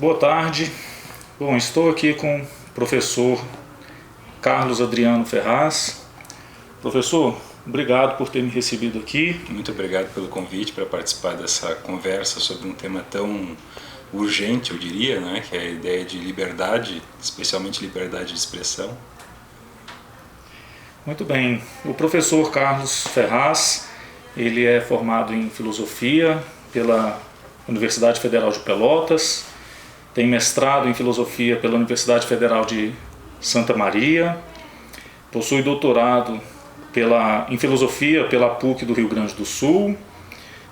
Boa tarde. Bom, estou aqui com o professor Carlos Adriano Ferraz. Professor, obrigado por ter me recebido aqui. Muito obrigado pelo convite para participar dessa conversa sobre um tema tão urgente, eu diria, né? Que é a ideia de liberdade, especialmente liberdade de expressão. Muito bem. O professor Carlos Ferraz, ele é formado em filosofia pela Universidade Federal de Pelotas, tem mestrado em filosofia pela Universidade Federal de Santa Maria, possui doutorado em filosofia pela PUC do Rio Grande do Sul,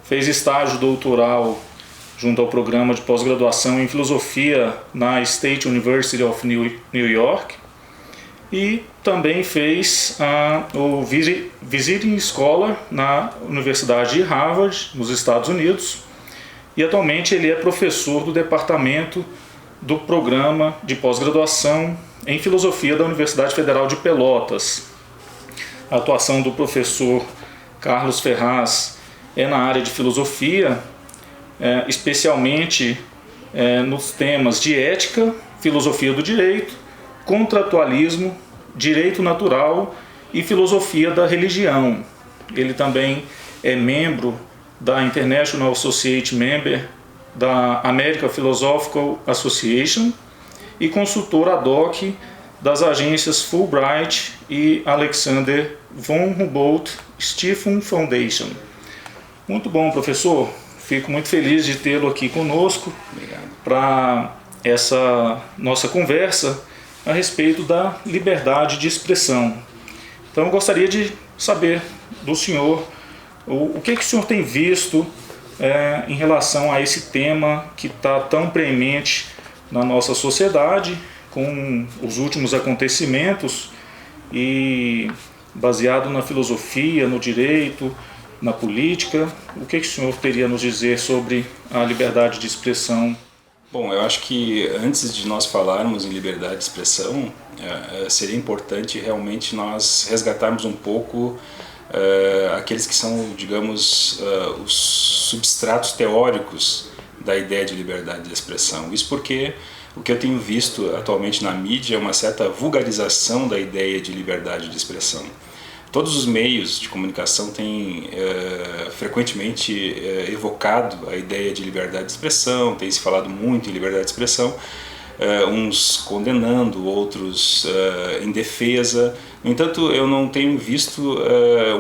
fez estágio doutoral junto ao programa de pós-graduação em filosofia na State University of New York e também fez o Visiting Scholar na Universidade de Harvard, nos Estados Unidos, e atualmente ele é professor do departamento do programa de pós-graduação em filosofia da Universidade Federal de Pelotas. A atuação do professor Carlos Ferraz é na área de filosofia, especialmente nos temas de ética, filosofia do direito, contratualismo, direito natural e filosofia da religião. Ele também é membro da International Associate Member da American Philosophical Association e consultor ad hoc das agências Fulbright e Alexander von Humboldt Stiftung Foundation. Muito bom, professor. Fico muito feliz de tê-lo aqui conosco para essa nossa conversa a respeito da liberdade de expressão. Então eu gostaria de saber do senhor o que o senhor tem visto em relação a esse tema que está tão premente na nossa sociedade, com os últimos acontecimentos e baseado na filosofia, no direito, na política. O que o senhor teria a nos dizer sobre a liberdade de expressão? Bom, eu acho que antes de nós falarmos em liberdade de expressão, seria importante realmente nós resgatarmos um pouco aqueles que são, digamos, os substratos teóricos da ideia de liberdade de expressão. Isso porque o que eu tenho visto atualmente na mídia é uma certa vulgarização da ideia de liberdade de expressão. Todos os meios de comunicação têm frequentemente evocado a ideia de liberdade de expressão, tem se falado muito em liberdade de expressão, uns condenando, outros em defesa. No entanto, eu não tenho visto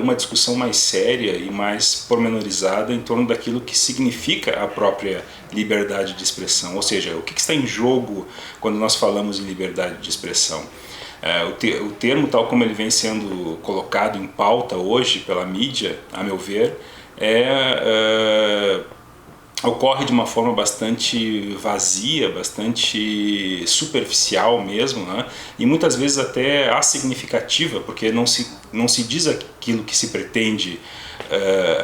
uma discussão mais séria e mais pormenorizada em torno daquilo que significa a própria liberdade de expressão, ou seja, o que está em jogo quando nós falamos em liberdade de expressão. O termo, tal como ele vem sendo colocado em pauta hoje pela mídia, a meu ver, ocorre de uma forma bastante vazia, bastante superficial mesmo, né? E muitas vezes até assignificativa, porque não se diz aquilo que se pretende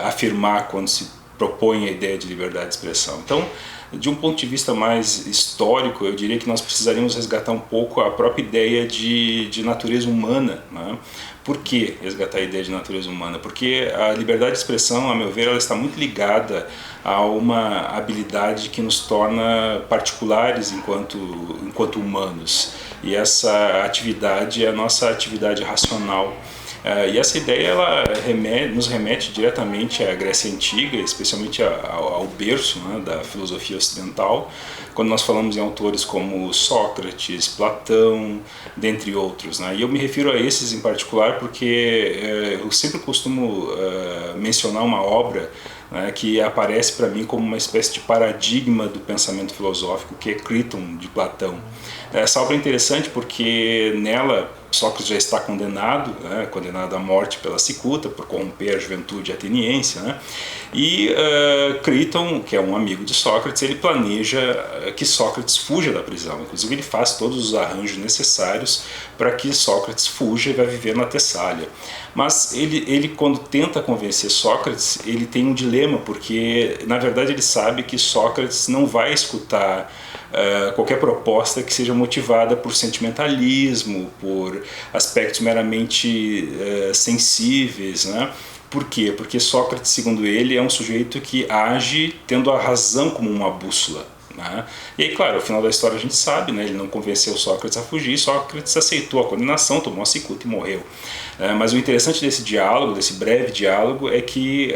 afirmar quando se propõe a ideia de liberdade de expressão. Então, de um ponto de vista mais histórico, eu diria que nós precisaríamos resgatar um pouco a própria ideia de natureza humana, né? Por que resgatar a ideia de natureza humana? Porque a liberdade de expressão, a meu ver, ela está muito ligada a uma habilidade que nos torna particulares enquanto humanos. E essa atividade é a nossa atividade racional. E essa ideia ela nos remete diretamente à Grécia Antiga, especialmente ao berço, né, da filosofia ocidental, quando nós falamos em autores como Sócrates, Platão, dentre outros, né? E eu me refiro a esses em particular porque eu sempre costumo mencionar uma obra, né, que aparece para mim como uma espécie de paradigma do pensamento filosófico, que é Criton, de Platão. Essa obra é interessante porque nela Sócrates já está condenado, né, condenado à morte pela cicuta por corromper a juventude ateniense, né? E Criton, que é um amigo de Sócrates, ele planeja que Sócrates fuja da prisão. Inclusive ele faz todos os arranjos necessários para que Sócrates fuja e vá viver na Tessália. Mas ele quando tenta convencer Sócrates, ele tem um dilema, porque na verdade ele sabe que Sócrates não vai escutar qualquer proposta que seja motivada por sentimentalismo, por aspectos meramente sensíveis, né? Por quê? Porque Sócrates, segundo ele, é um sujeito que age tendo a razão como uma bússola. né? E aí, claro, ao final da história a gente sabe, né? Ele não convenceu Sócrates a fugir, Sócrates aceitou a condenação, tomou a cicuta e morreu. Mas o interessante desse diálogo, desse breve diálogo, é que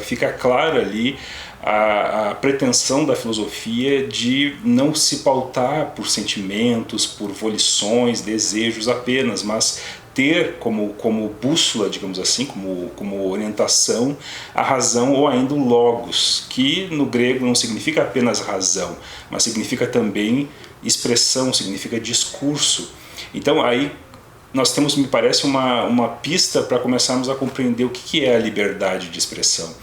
fica claro ali a pretensão da filosofia de não se pautar por sentimentos, por volições, desejos apenas, mas ter como bússola, digamos assim, como orientação, a razão ou ainda o logos, que no grego não significa apenas razão, mas significa também expressão, significa discurso. Então aí nós temos, me parece, uma pista para começarmos a compreender o que é a liberdade de expressão.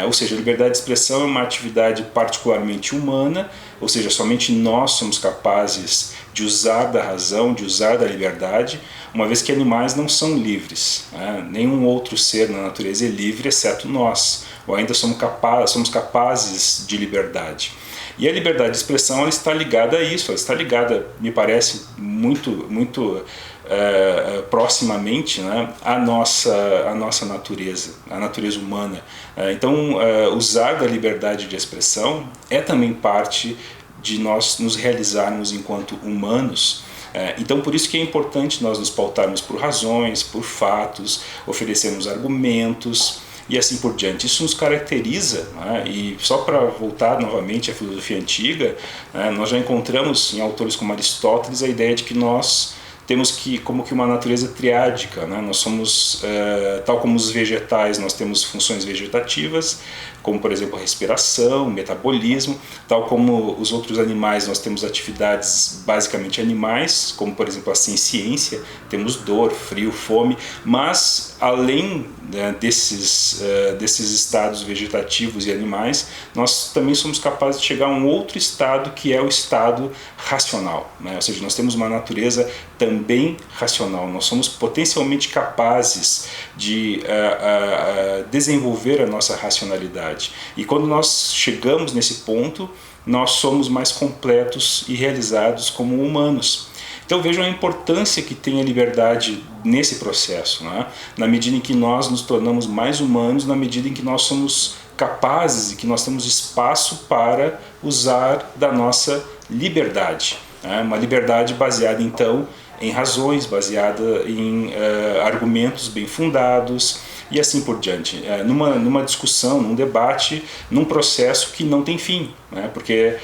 Ou seja, a liberdade de expressão é uma atividade particularmente humana, ou seja, somente nós somos capazes de usar da razão, de usar da liberdade, uma vez que animais não são livres. Nenhum outro ser na natureza é livre, exceto nós, ou ainda somos capazes de liberdade. E a liberdade de expressão ela está ligada a isso, ela está ligada, me parece, muito proximamente, né, à nossa natureza, à natureza humana. Então, usar da liberdade de expressão é também parte de nós nos realizarmos enquanto humanos. Então, por isso que é importante nós nos pautarmos por razões, por fatos, oferecermos argumentos e assim por diante. Isso nos caracteriza, né? E só para voltar novamente à filosofia antiga, nós já encontramos em autores como Aristóteles a ideia de que nós temos como que uma natureza triádica, né? Nós somos, tal como os vegetais, nós temos funções vegetativas, como por exemplo a respiração, o metabolismo, tal como os outros animais, nós temos atividades basicamente animais, como por exemplo a ciência, temos dor, frio, fome, mas além desses estados vegetativos e animais, nós também somos capazes de chegar a um outro estado que é o estado racional, né? Ou seja, nós temos uma natureza também racional, nós somos potencialmente capazes de desenvolver a nossa racionalidade. E quando nós chegamos nesse ponto, nós somos mais completos e realizados como humanos. Então vejam a importância que tem a liberdade nesse processo, né? Na medida em que nós nos tornamos mais humanos, na medida em que nós somos capazes e que nós temos espaço para usar da nossa liberdade, né? Uma liberdade baseada então em razões, baseada em argumentos bem fundados e assim por diante, numa discussão, num debate, num processo que não tem fim, né? Porque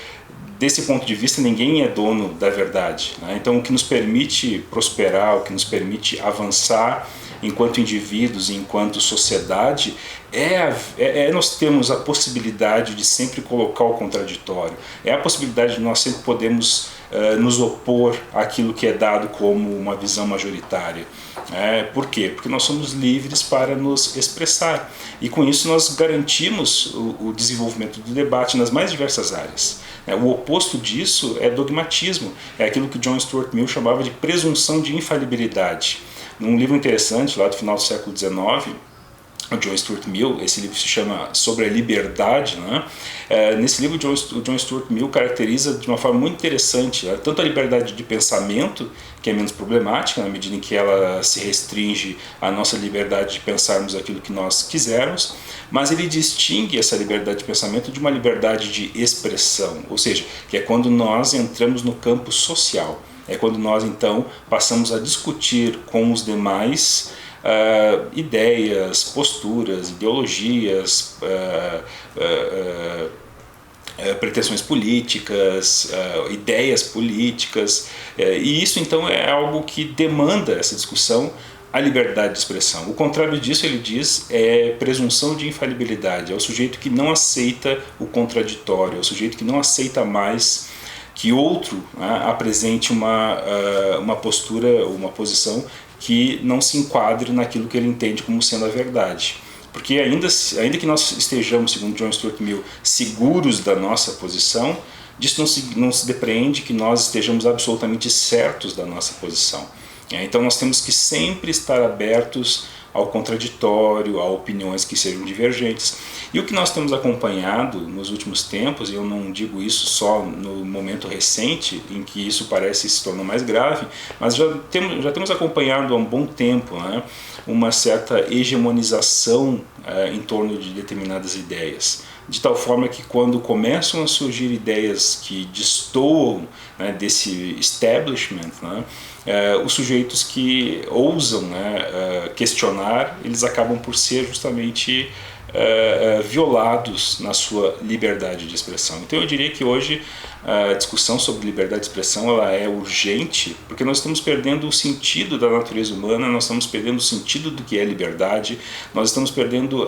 desse ponto de vista ninguém é dono da verdade, né? Então o que nos permite prosperar, o que nos permite avançar enquanto indivíduos, enquanto sociedade, nós temos a possibilidade de sempre colocar o contraditório, é a possibilidade de nós sempre podermos nos opor àquilo que é dado como uma visão majoritária. Por quê? Porque nós somos livres para nos expressar e com isso nós garantimos o desenvolvimento do debate nas mais diversas áreas. O oposto disso é dogmatismo, é aquilo que John Stuart Mill chamava de presunção de infalibilidade. Num livro interessante lá do final do século XIX, o John Stuart Mill, esse livro se chama Sobre a Liberdade, né? Nesse livro o John Stuart Mill caracteriza de uma forma muito interessante tanto a liberdade de pensamento, que é menos problemática na medida em que ela se restringe à nossa liberdade de pensarmos aquilo que nós quisermos, mas ele distingue essa liberdade de pensamento de uma liberdade de expressão, ou seja, que é quando nós entramos no campo social, é quando nós então passamos a discutir com os demais ideias, posturas, ideologias, pretensões políticas, ideias políticas, e isso então é algo que demanda essa discussão, a liberdade de expressão. O contrário disso, ele diz, é presunção de infalibilidade, é o sujeito que não aceita o contraditório, é o sujeito que não aceita mais que outro apresente uma postura, uma posição que não se enquadre naquilo que ele entende como sendo a verdade. Porque ainda que nós estejamos, segundo John Stuart Mill, seguros da nossa posição, disso não se depreende que nós estejamos absolutamente certos da nossa posição. Então nós temos que sempre estar abertos ao contraditório, a opiniões que sejam divergentes. E o que nós temos acompanhado nos últimos tempos, e eu não digo isso só no momento recente, em que isso parece se tornar mais grave, mas já temos acompanhado há um bom tempo, né, uma certa hegemonização em torno de determinadas ideias. de tal forma que quando começam a surgir ideias que destoam, né, desse establishment, né, os sujeitos que ousam, né, questionar, eles acabam por ser justamente violados na sua liberdade de expressão. Então eu diria que hoje a discussão sobre liberdade de expressão ela é urgente, porque nós estamos perdendo o sentido da natureza humana, nós estamos perdendo o sentido do que é liberdade, nós estamos perdendo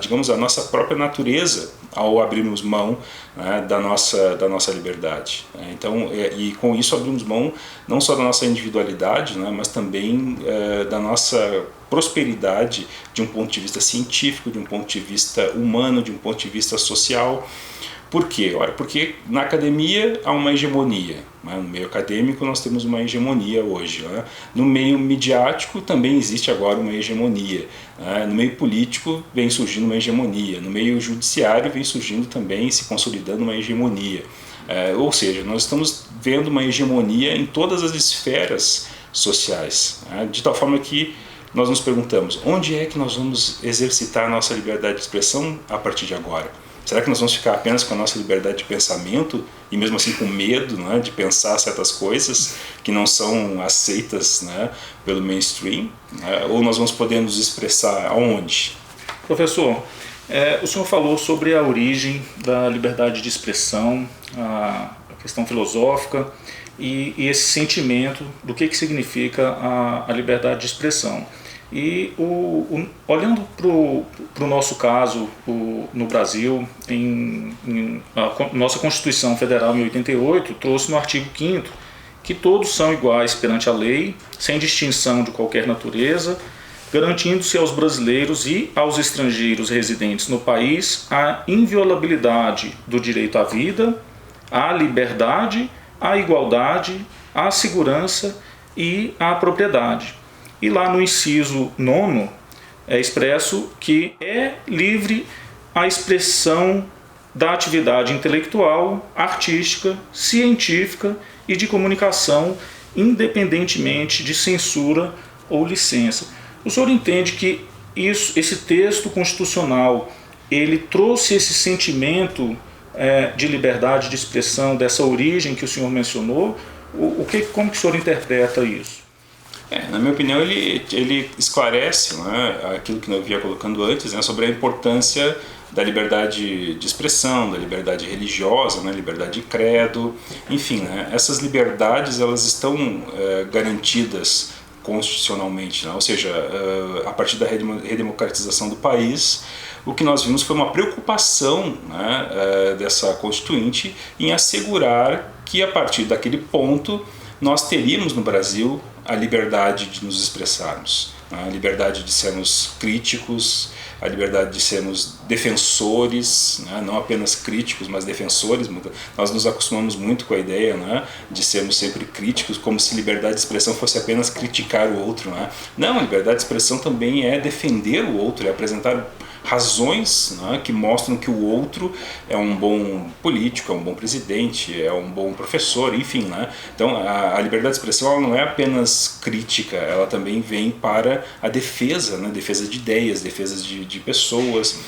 digamos, a nossa própria natureza ao abrirmos mão, né, da nossa liberdade. Então, e com isso abrimos mão não só da nossa individualidade, né, mas também da nossa prosperidade de um ponto de vista científico, de um ponto de vista humano, de um ponto de vista social. Por quê? Ora, porque na academia há uma hegemonia, né? No meio acadêmico nós temos uma hegemonia hoje, né? No meio midiático também existe agora uma hegemonia, né? No meio político vem surgindo uma hegemonia, no meio judiciário vem surgindo também, se consolidando uma hegemonia. Ou seja, nós estamos vendo uma hegemonia em todas as esferas sociais, né? De tal forma que nós nos perguntamos, onde é que nós vamos exercitar a nossa liberdade de expressão a partir de agora? Será que nós vamos ficar apenas com a nossa liberdade de pensamento e mesmo assim com medo, né, de pensar certas coisas que não são aceitas, né, pelo mainstream? Ou nós vamos poder nos expressar aonde? Professor, o senhor falou sobre a origem da liberdade de expressão, a questão filosófica e esse sentimento do que significa a liberdade de expressão. E olhando para o nosso caso no Brasil, a nossa Constituição Federal em 88 trouxe no artigo 5º que todos são iguais perante a lei, sem distinção de qualquer natureza, garantindo-se aos brasileiros e aos estrangeiros residentes no país a inviolabilidade do direito à vida, à liberdade, à igualdade, à segurança e à propriedade. E lá no inciso 9 é expresso que é livre a expressão da atividade intelectual, artística, científica e de comunicação, independentemente de censura ou licença. O senhor entende que esse texto constitucional ele trouxe esse sentimento de liberdade de expressão, dessa origem que o senhor mencionou? Como que o senhor interpreta isso? Na minha opinião, ele esclarece, né, aquilo que eu vinha colocando antes, né, sobre a importância da liberdade de expressão, da liberdade religiosa, né, liberdade de credo, enfim, né, essas liberdades elas estão garantidas constitucionalmente, né, ou seja, a partir da redemocratização do país, o que nós vimos foi uma preocupação, né, dessa Constituinte em assegurar que a partir daquele ponto nós teríamos no Brasil a liberdade de nos expressarmos, a liberdade de sermos críticos, a liberdade de sermos defensores, né? Não apenas críticos, mas defensores. Nós nos acostumamos muito com a ideia, né, de sermos sempre críticos, como se liberdade de expressão fosse apenas criticar o outro, né? Não, a liberdade de expressão também é defender o outro, é apresentar razões, né, que mostram que o outro é um bom político, é um bom presidente, é um bom professor, enfim, né? Então a liberdade de expressão ela não é apenas crítica, ela também vem para a defesa, né, defesa de ideias, defesa de pessoas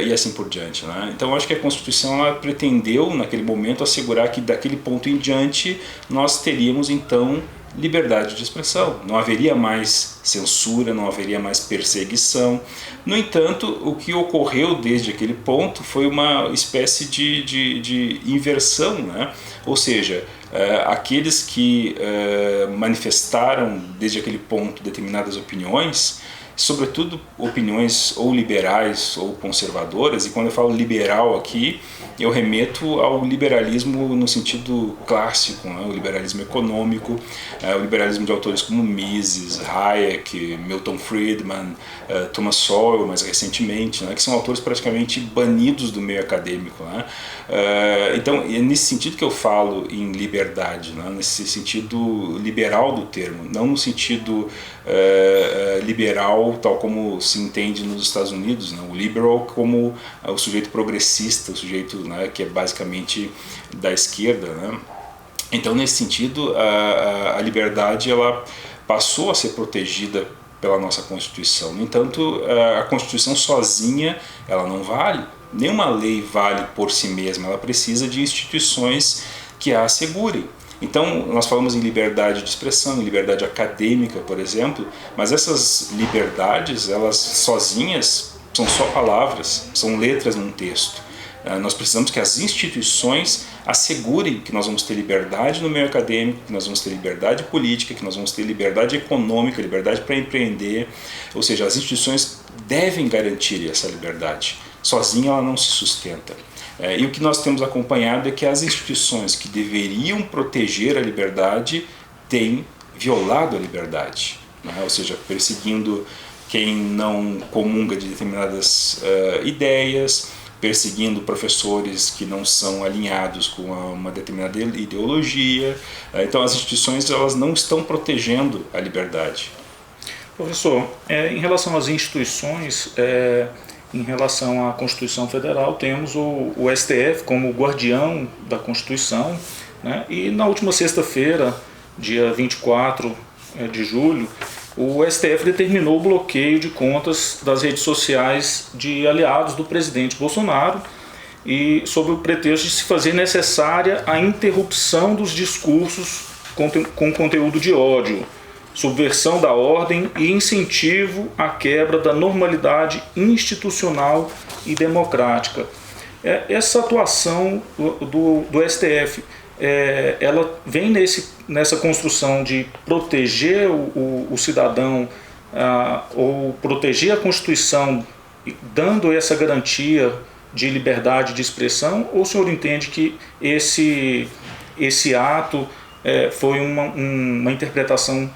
e assim por diante, né? Então eu acho que a Constituição ela pretendeu naquele momento assegurar que daquele ponto em diante nós teríamos então liberdade de expressão, não haveria mais censura, não haveria mais perseguição. No entanto, o que ocorreu desde aquele ponto foi uma espécie de inversão, né? Ou seja, aqueles que manifestaram desde aquele ponto determinadas opiniões, sobretudo opiniões ou liberais ou conservadoras, e quando eu falo liberal aqui, eu remeto ao liberalismo no sentido clássico, né? O liberalismo econômico, o liberalismo de autores como Mises, Hayek, Milton Friedman, Thomas Sowell, mais recentemente, né? Que são autores praticamente banidos do meio acadêmico, né? Então, é nesse sentido que eu falo em liberdade, né? Nesse sentido liberal do termo, não no sentido liberal tal como se entende nos Estados Unidos, né? O liberal como o sujeito progressista, o sujeito, né, que é basicamente da esquerda, né? Então, nesse sentido, a liberdade ela passou a ser protegida pela nossa Constituição. No entanto, a Constituição sozinha ela não vale, Nenhuma lei vale por si mesma, ela precisa de instituições que a assegurem. Então, nós falamos em liberdade de expressão, em liberdade acadêmica, por exemplo, mas essas liberdades, elas sozinhas são só palavras, são letras num texto. Nós precisamos que as instituições assegurem que nós vamos ter liberdade no meio acadêmico, que nós vamos ter liberdade política, que nós vamos ter liberdade econômica, liberdade para empreender. Ou seja, as instituições devem garantir essa liberdade. Sozinha ela não se sustenta. E o que nós temos acompanhado é que as instituições que deveriam proteger a liberdade têm violado a liberdade, né? Ou seja, perseguindo quem não comunga de determinadas ideias, perseguindo professores que não são alinhados com uma determinada ideologia. Então as instituições elas não estão protegendo a liberdade. Professor, em relação às instituições, em relação à Constituição Federal, temos o STF como guardião da Constituição, né? E na última sexta-feira, dia 24 de julho, o STF determinou o bloqueio de contas das redes sociais de aliados do presidente Bolsonaro e sob o pretexto de se fazer necessária a interrupção dos discursos com conteúdo de ódio, subversão da ordem e incentivo à quebra da normalidade institucional e democrática. Essa atuação do STF, ela vem nessa construção de proteger o cidadão ou proteger a Constituição, dando essa garantia de liberdade de expressão, ou o senhor entende que esse ato foi uma interpretação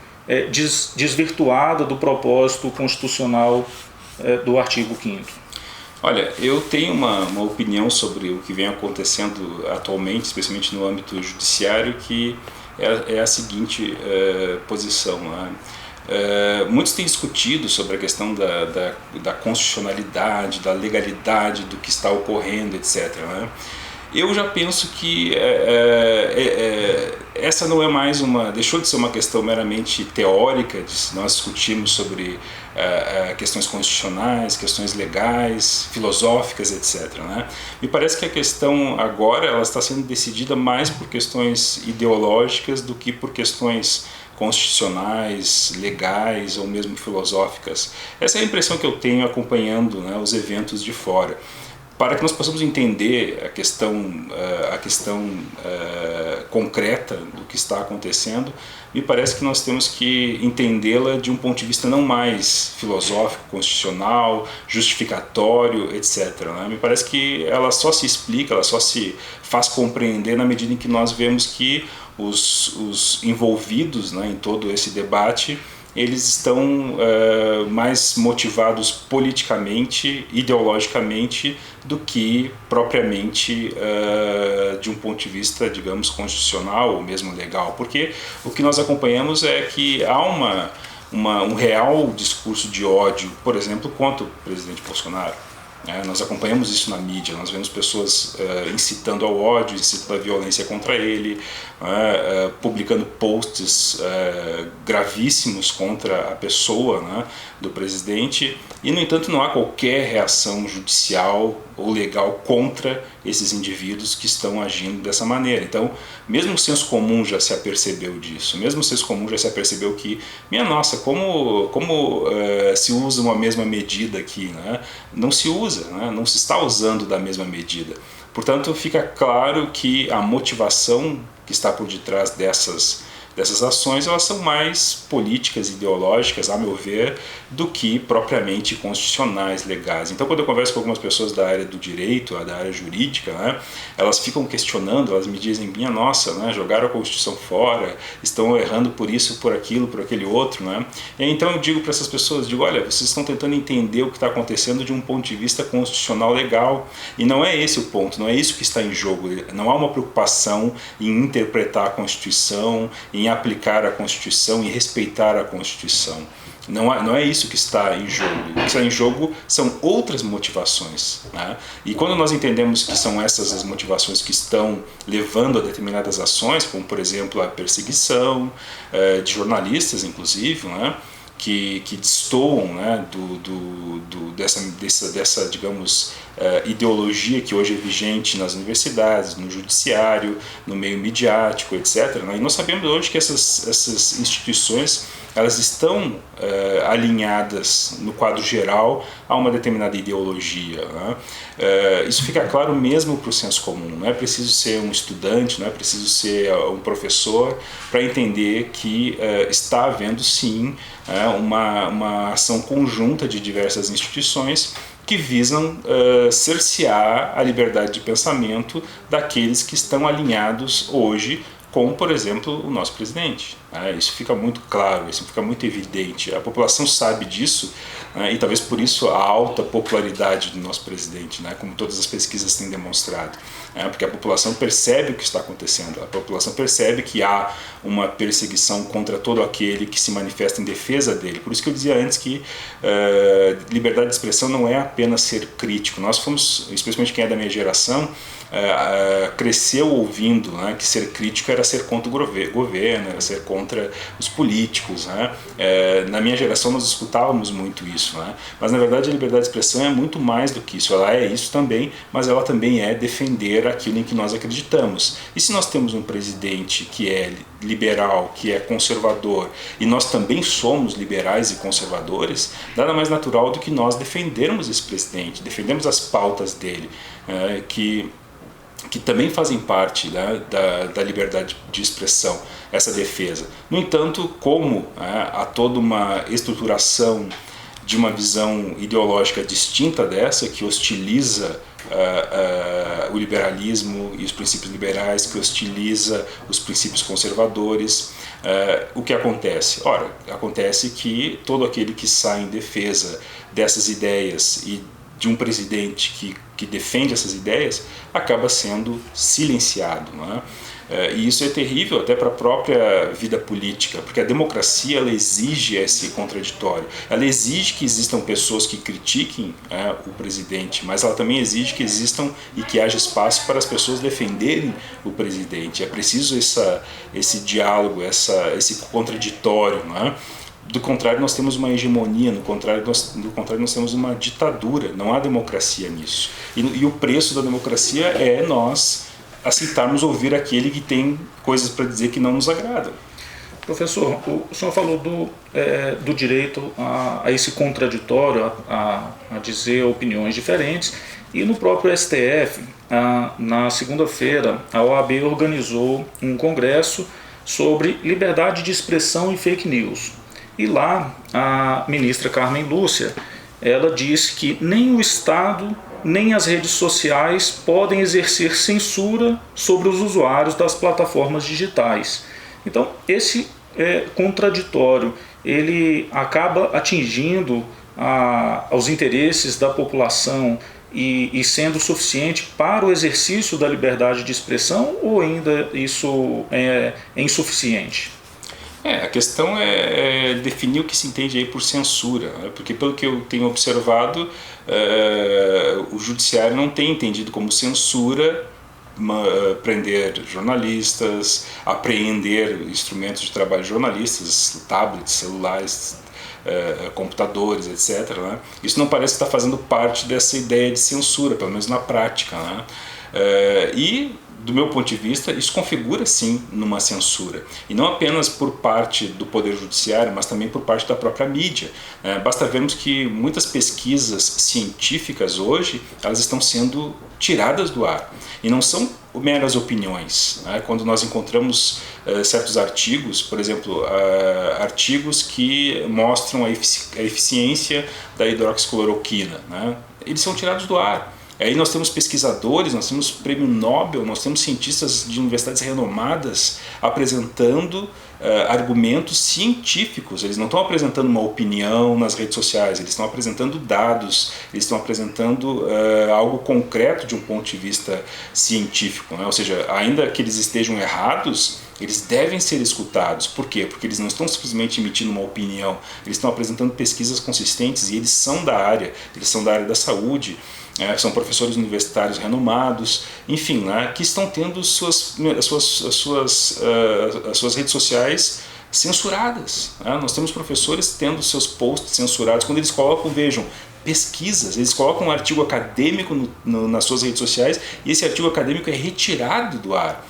desvirtuada do propósito constitucional do artigo 5º? Olha, eu tenho uma opinião sobre o que vem acontecendo atualmente, especialmente no âmbito judiciário, que é a seguinte posição, né? Muitos têm discutido sobre a questão da constitucionalidade, da legalidade do que está ocorrendo, etc., né? Eu já penso que essa não é mais deixou de ser uma questão meramente teórica, de nós discutirmos sobre questões constitucionais, questões legais, filosóficas, etc., né? Me parece que a questão agora ela está sendo decidida mais por questões ideológicas do que por questões constitucionais, legais ou mesmo filosóficas. Essa é a impressão que eu tenho acompanhando, né, os eventos de fora. Para que nós possamos entender a questão concreta do que está acontecendo, me parece que nós temos que entendê-la de um ponto de vista não mais filosófico, constitucional, justificatório, etc., né? Me parece que ela só se explica, ela só se faz compreender na medida em que nós vemos que os envolvidos, né, em todo esse debate, eles estão mais motivados politicamente, ideologicamente, do que propriamente de um ponto de vista, digamos, constitucional ou mesmo legal. Porque o que nós acompanhamos é que há um real discurso de ódio, por exemplo, contra o presidente Bolsonaro. Nós acompanhamos isso na mídia, nós vemos pessoas incitando ao ódio, incitando a violência contra ele, publicando posts gravíssimos contra a pessoa, né, do presidente, e no entanto não há qualquer reação judicial ou legal contra esses indivíduos que estão agindo dessa maneira. Então, mesmo o senso comum já se apercebeu disso, mesmo o senso comum já se apercebeu que, minha nossa, como se usa uma mesma medida aqui, né? Não se usa, né? Não se está usando da mesma medida. Portanto, fica claro que a motivação que está por detrás dessas ações, elas são mais políticas, ideológicas, a meu ver, do que propriamente constitucionais, legais. Então, quando eu converso com algumas pessoas da área do direito, da área jurídica, né, elas ficam questionando, elas me dizem, minha nossa, né, jogaram a Constituição fora, estão errando por isso, por aquilo, por aquele outro, né? E então eu digo para essas pessoas, olha, vocês estão tentando entender o que está acontecendo de um ponto de vista constitucional legal, e não é esse o ponto, não é isso que está em jogo. Não há uma preocupação em interpretar a Constituição, em aplicar a Constituição e respeitar a Constituição. Não é isso que está em jogo. O que está em jogo são outras motivações, né? E quando nós entendemos que são essas as motivações que estão levando a determinadas ações, como por exemplo a perseguição de jornalistas, inclusive, né, que destoam, né, dessa digamos, ideologia que hoje é vigente nas universidades, no judiciário, no meio midiático, etc. Né? E nós sabemos hoje que essas instituições elas estão alinhadas no quadro geral a uma determinada ideologia. Né? Isso fica claro mesmo para o senso comum. Não é preciso ser um estudante, não é preciso ser um professor para entender que está havendo sim uma ação conjunta de diversas instituições que visam cercear a liberdade de pensamento daqueles que estão alinhados hoje com, por exemplo, o nosso presidente. Isso fica muito claro, isso fica muito evidente. A população sabe disso, e talvez por isso a alta popularidade do nosso presidente, como todas as pesquisas têm demonstrado. Porque a população percebe o que está acontecendo, a população percebe que há uma perseguição contra todo aquele que se manifesta em defesa dele. Por isso que eu dizia antes que liberdade de expressão não é apenas ser crítico. Nós fomos, especialmente quem é da minha geração, cresceu ouvindo que ser crítico era ser contra o governo, era ser contra os políticos. Na minha geração nós escutávamos muito isso, mas na verdade a liberdade de expressão é muito mais do que isso. Ela é isso também, mas ela também é defender aquilo em que nós acreditamos. E se nós temos um presidente que é liberal, que é conservador, e nós também somos liberais e conservadores, nada mais natural do que nós defendermos esse presidente, defendermos as pautas dele, que também fazem parte da liberdade de expressão, essa defesa. No entanto, como há toda uma estruturação de uma visão ideológica distinta dessa, que hostiliza o liberalismo e os princípios liberais, que hostiliza os princípios conservadores, o que acontece? Ora, acontece que todo aquele que sai em defesa dessas ideias e de um presidente que defende essas ideias acaba sendo silenciado, não é? E isso é terrível até para a própria vida política, porque a democracia ela exige esse contraditório, ela exige que existam pessoas que critiquem o presidente, mas ela também exige que existam e que haja espaço para as pessoas defenderem o presidente. É preciso esse diálogo, esse contraditório, não é? Do contrário, nós temos uma hegemonia, do contrário, nós temos uma ditadura, não há democracia nisso. E o preço da democracia é nós aceitarmos ouvir aquele que tem coisas para dizer que não nos agradam. Professor, o senhor falou do direito a esse contraditório, a dizer opiniões diferentes, e no próprio STF, na segunda-feira, a OAB organizou um congresso sobre liberdade de expressão e fake news. E lá, a ministra Carmen Lúcia, ela disse que nem o Estado, nem as redes sociais podem exercer censura sobre os usuários das plataformas digitais. Então, esse contraditório, ele acaba atingindo aos interesses da população e sendo suficiente para o exercício da liberdade de expressão, ou ainda isso é insuficiente? A questão é definir o que se entende aí por censura, né? Porque pelo que eu tenho observado, o judiciário não tem entendido como censura prender jornalistas, apreender instrumentos de trabalho de jornalistas, tablets, celulares, computadores, etc. Né? Isso não parece estar fazendo parte dessa ideia de censura, pelo menos na prática. Né? E do meu ponto de vista, isso configura sim numa censura, e não apenas por parte do Poder Judiciário, mas também por parte da própria mídia. Basta vermos que muitas pesquisas científicas hoje, elas estão sendo tiradas do ar, e não são meras opiniões. Quando nós encontramos certos artigos, por exemplo, artigos que mostram a eficiência da hidroxicloroquina, eles são tirados do ar. Aí nós temos pesquisadores, nós temos prêmio Nobel, nós temos cientistas de universidades renomadas apresentando argumentos científicos. Eles não estão apresentando uma opinião nas redes sociais, eles estão apresentando dados, eles estão apresentando algo concreto de um ponto de vista científico. Ou seja, ainda que eles estejam errados, eles devem ser escutados. Por quê? Porque eles não estão simplesmente emitindo uma opinião, eles estão apresentando pesquisas consistentes, e eles são da área da saúde. São professores universitários renomados, enfim, que estão tendo as suas redes sociais censuradas. Né? Nós temos professores tendo seus posts censurados quando eles colocam, vejam, pesquisas, eles colocam um artigo acadêmico nas suas redes sociais e esse artigo acadêmico é retirado do ar.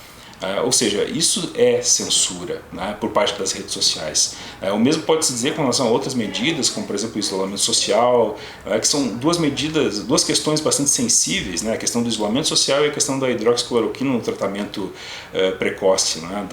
Ou seja, isso é censura, né, por parte das redes sociais. O mesmo pode-se dizer com relação a outras medidas, como por exemplo o isolamento social, que são duas questões bastante sensíveis, né, a questão do isolamento social e a questão da hidroxicloroquina no tratamento precoce, né,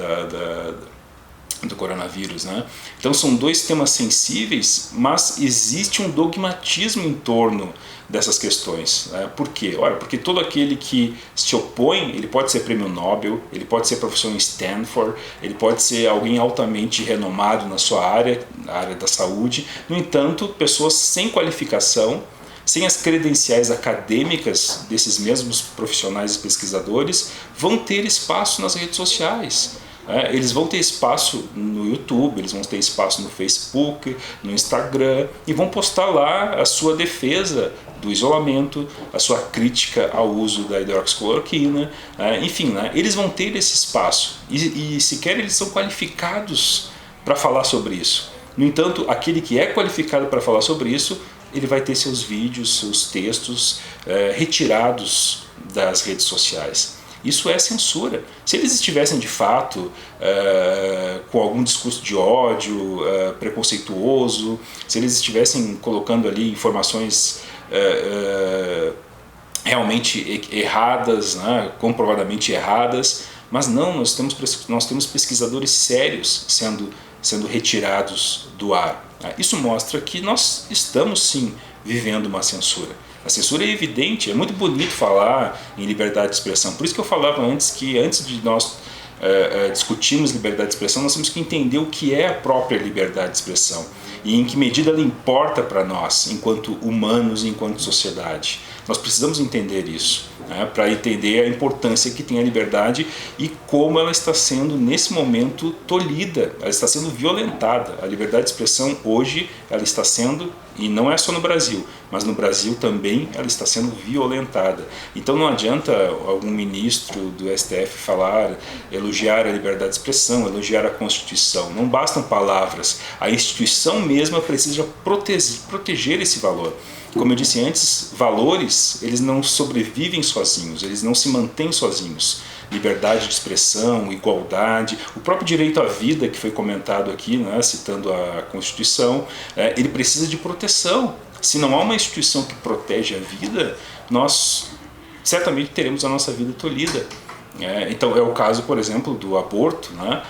do coronavírus, né? Então são dois temas sensíveis, mas existe um dogmatismo em torno dessas questões. Por quê? Ora, porque todo aquele que se opõe, ele pode ser prêmio Nobel, ele pode ser professor em Stanford, ele pode ser alguém altamente renomado na sua área, na área da saúde. No entanto, pessoas sem qualificação, sem as credenciais acadêmicas desses mesmos profissionais e pesquisadores, vão ter espaço nas redes sociais. Eles vão ter espaço no YouTube, eles vão ter espaço no Facebook, no Instagram e vão postar lá a sua defesa do isolamento, a sua crítica ao uso da hidroxicloroquina, enfim, eles vão ter esse espaço e sequer eles são qualificados para falar sobre isso. No entanto, aquele que é qualificado para falar sobre isso, ele vai ter seus vídeos, seus textos retirados das redes sociais. Isso é censura. Se eles estivessem de fato com algum discurso de ódio, preconceituoso, se eles estivessem colocando ali informações realmente erradas, né, comprovadamente erradas, mas não, nós temos pesquisadores sérios sendo retirados do ar. Isso mostra que nós estamos sim vivendo uma censura. A censura é evidente, é muito bonito falar em liberdade de expressão. Por isso que eu falava antes que antes de nós discutirmos liberdade de expressão, nós temos que entender o que é a própria liberdade de expressão e em que medida ela importa para nós, enquanto humanos e enquanto sociedade. Nós precisamos entender isso, né, para entender a importância que tem a liberdade e como ela está sendo, nesse momento, tolhida, ela está sendo violentada. A liberdade de expressão hoje, ela está sendo, e não é só no Brasil, mas no Brasil também ela está sendo violentada. Então não adianta algum ministro do STF elogiar a liberdade de expressão, elogiar a Constituição. Não bastam palavras, a instituição mesma precisa proteger esse valor. Como eu disse antes, valores, eles não sobrevivem sozinhos, eles não se mantêm sozinhos. Liberdade de expressão, igualdade, o próprio direito à vida que foi comentado aqui, né, citando a Constituição, ele precisa de proteção. Se não há uma instituição que protege a vida, nós certamente teremos a nossa vida tolhida. Então é o caso, por exemplo, do aborto, né,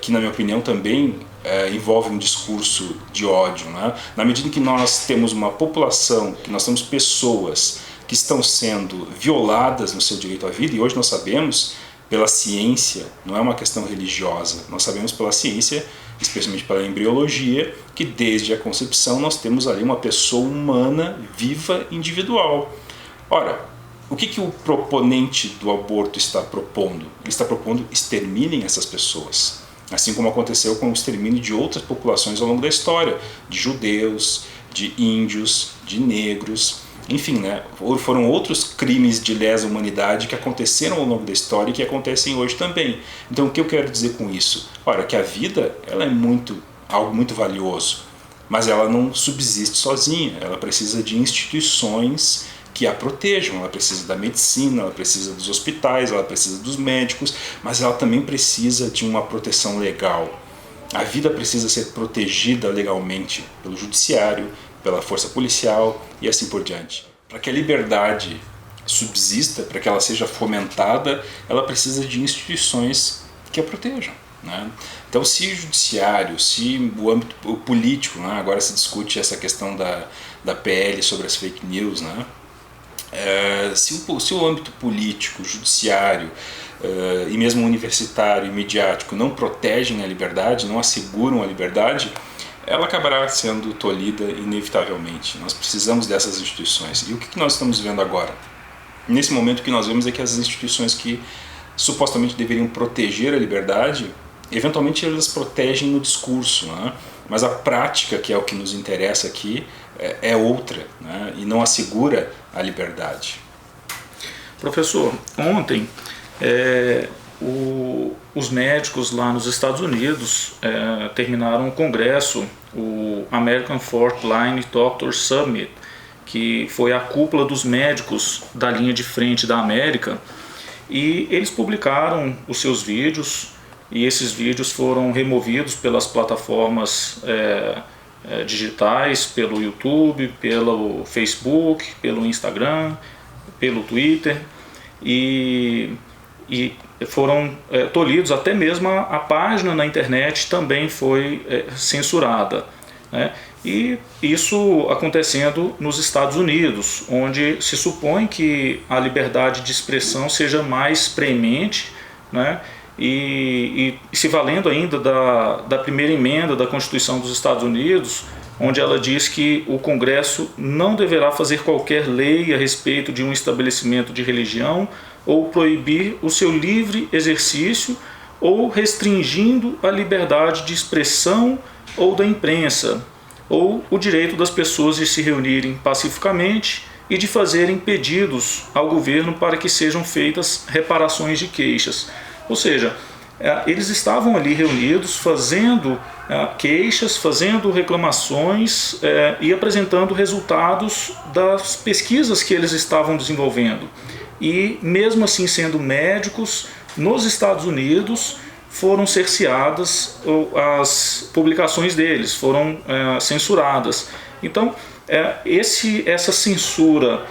que na minha opinião também envolve um discurso de ódio, né? Na medida em que nós temos uma população, que nós temos pessoas que estão sendo violadas no seu direito à vida, e hoje nós sabemos pela ciência, não é uma questão religiosa, nós sabemos pela ciência, especialmente pela embriologia, que desde a concepção nós temos ali uma pessoa humana, viva, individual. Ora, o que o proponente do aborto está propondo? Ele está propondo exterminem essas pessoas. Assim como aconteceu com o extermínio de outras populações ao longo da história, de judeus, de índios, de negros, enfim, né? Foram outros crimes de lesa humanidade que aconteceram ao longo da história e que acontecem hoje também. Então o que eu quero dizer com isso? Ora, que a vida ela é algo muito valioso, mas ela não subsiste sozinha, ela precisa de instituições que a protejam, ela precisa da medicina, ela precisa dos hospitais, ela precisa dos médicos, mas ela também precisa de uma proteção legal. A vida precisa ser protegida legalmente pelo judiciário, pela força policial e assim por diante. Para que a liberdade subsista, para que ela seja fomentada, ela precisa de instituições que a protejam, né? Então, se o judiciário, se o âmbito político, né, agora se discute essa questão da PL sobre as fake news, né? Se o âmbito político, judiciário e mesmo universitário e midiático não protegem a liberdade, não asseguram a liberdade, ela acabará sendo tolhida inevitavelmente. Nós precisamos dessas instituições. E o que nós estamos vendo agora? Nesse momento o que nós vemos é que as instituições que supostamente deveriam proteger a liberdade, eventualmente elas protegem no discurso, né? Mas a prática, que é o que nos interessa aqui, é outra, né? E não assegura a liberdade. Professor, ontem os médicos lá nos Estados Unidos terminaram um congresso, o American Fourth Line Doctor Summit, que foi a cúpula dos médicos da linha de frente da América, e eles publicaram os seus vídeos, e esses vídeos foram removidos pelas plataformas digitais, pelo YouTube, pelo Facebook, pelo Instagram, pelo Twitter, e foram tolhidos, até mesmo a página na internet também foi censurada, né? E isso acontecendo nos Estados Unidos, onde se supõe que a liberdade de expressão seja mais preemente, né? E se valendo ainda da primeira emenda da Constituição dos Estados Unidos, onde ela diz que o Congresso não deverá fazer qualquer lei a respeito de um estabelecimento de religião ou proibir o seu livre exercício ou restringindo a liberdade de expressão ou da imprensa, ou o direito das pessoas de se reunirem pacificamente e de fazerem pedidos ao governo para que sejam feitas reparações de queixas. Ou seja, eles estavam ali reunidos fazendo queixas, fazendo reclamações e apresentando resultados das pesquisas que eles estavam desenvolvendo. E mesmo assim, sendo médicos, nos Estados Unidos foram cerceadas, as publicações deles foram censuradas. Então, essa censura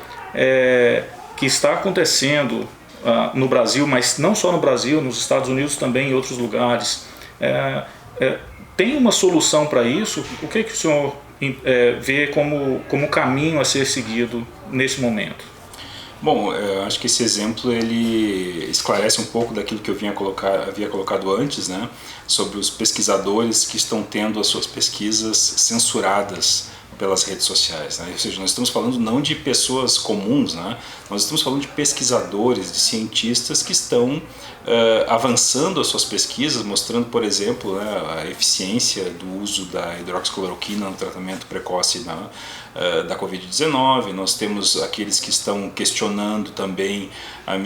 que está acontecendo no Brasil, mas não só no Brasil, nos Estados Unidos também, em outros lugares, tem uma solução para isso? O que o senhor vê como caminho a ser seguido nesse momento? Bom, eu acho que esse exemplo ele esclarece um pouco daquilo que eu havia colocado antes, né, sobre os pesquisadores que estão tendo as suas pesquisas censuradas pelas redes sociais, né? Ou seja, nós estamos falando não de pessoas comuns, né? Nós estamos falando de pesquisadores, de cientistas que estão avançando as suas pesquisas, mostrando, por exemplo, né, a eficiência do uso da hidroxicloroquina no tratamento precoce da Covid-19. Nós temos aqueles que estão questionando também as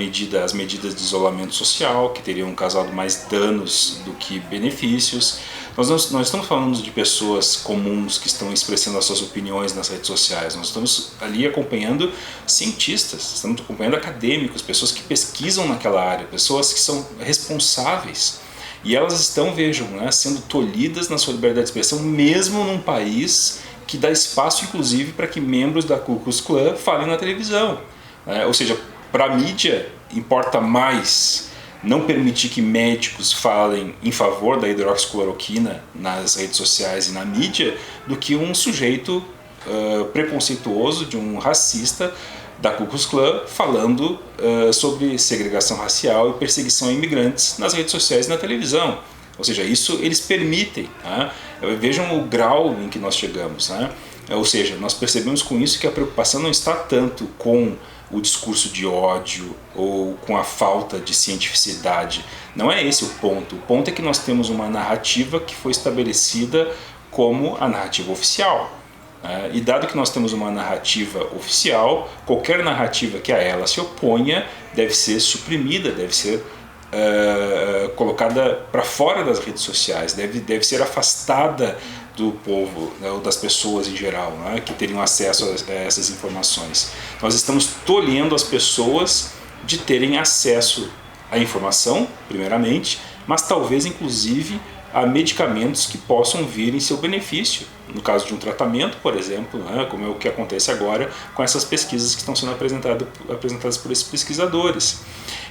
medidas de isolamento social, que teriam causado mais danos do que benefícios. Nós estamos falando de pessoas comuns que estão expressando as suas opiniões nas redes sociais. Nós estamos ali acompanhando cientistas, estamos acompanhando acadêmicos, pessoas que pesquisam naquela área, pessoas que são responsáveis. E elas estão, vejam, né, sendo tolhidas na sua liberdade de expressão, mesmo num país que dá espaço, inclusive, para que membros da Ku Klux Klan falem na televisão. Ou seja, para a mídia importa mais não permitir que médicos falem em favor da hidroxicloroquina nas redes sociais e na mídia do que um sujeito preconceituoso, de um racista da Ku Klux Klan falando sobre segregação racial e perseguição a imigrantes nas redes sociais e na televisão. Ou seja, isso eles permitem, né? Vejam o grau em que nós chegamos, né? Ou seja, nós percebemos com isso que a preocupação não está tanto com o discurso de ódio ou com a falta de cientificidade. Não é esse o ponto. O ponto é que nós temos uma narrativa que foi estabelecida como a narrativa oficial. E dado que nós temos uma narrativa oficial, qualquer narrativa que a ela se oponha deve ser suprimida, deve ser colocada para fora das redes sociais, deve ser afastada do povo, né, ou das pessoas em geral, né, que teriam acesso a essas informações. Nós estamos tolhendo as pessoas de terem acesso à informação, primeiramente, mas talvez inclusive a medicamentos que possam vir em seu benefício, no caso de um tratamento, por exemplo, né, como é o que acontece agora com essas pesquisas que estão sendo apresentadas por esses pesquisadores.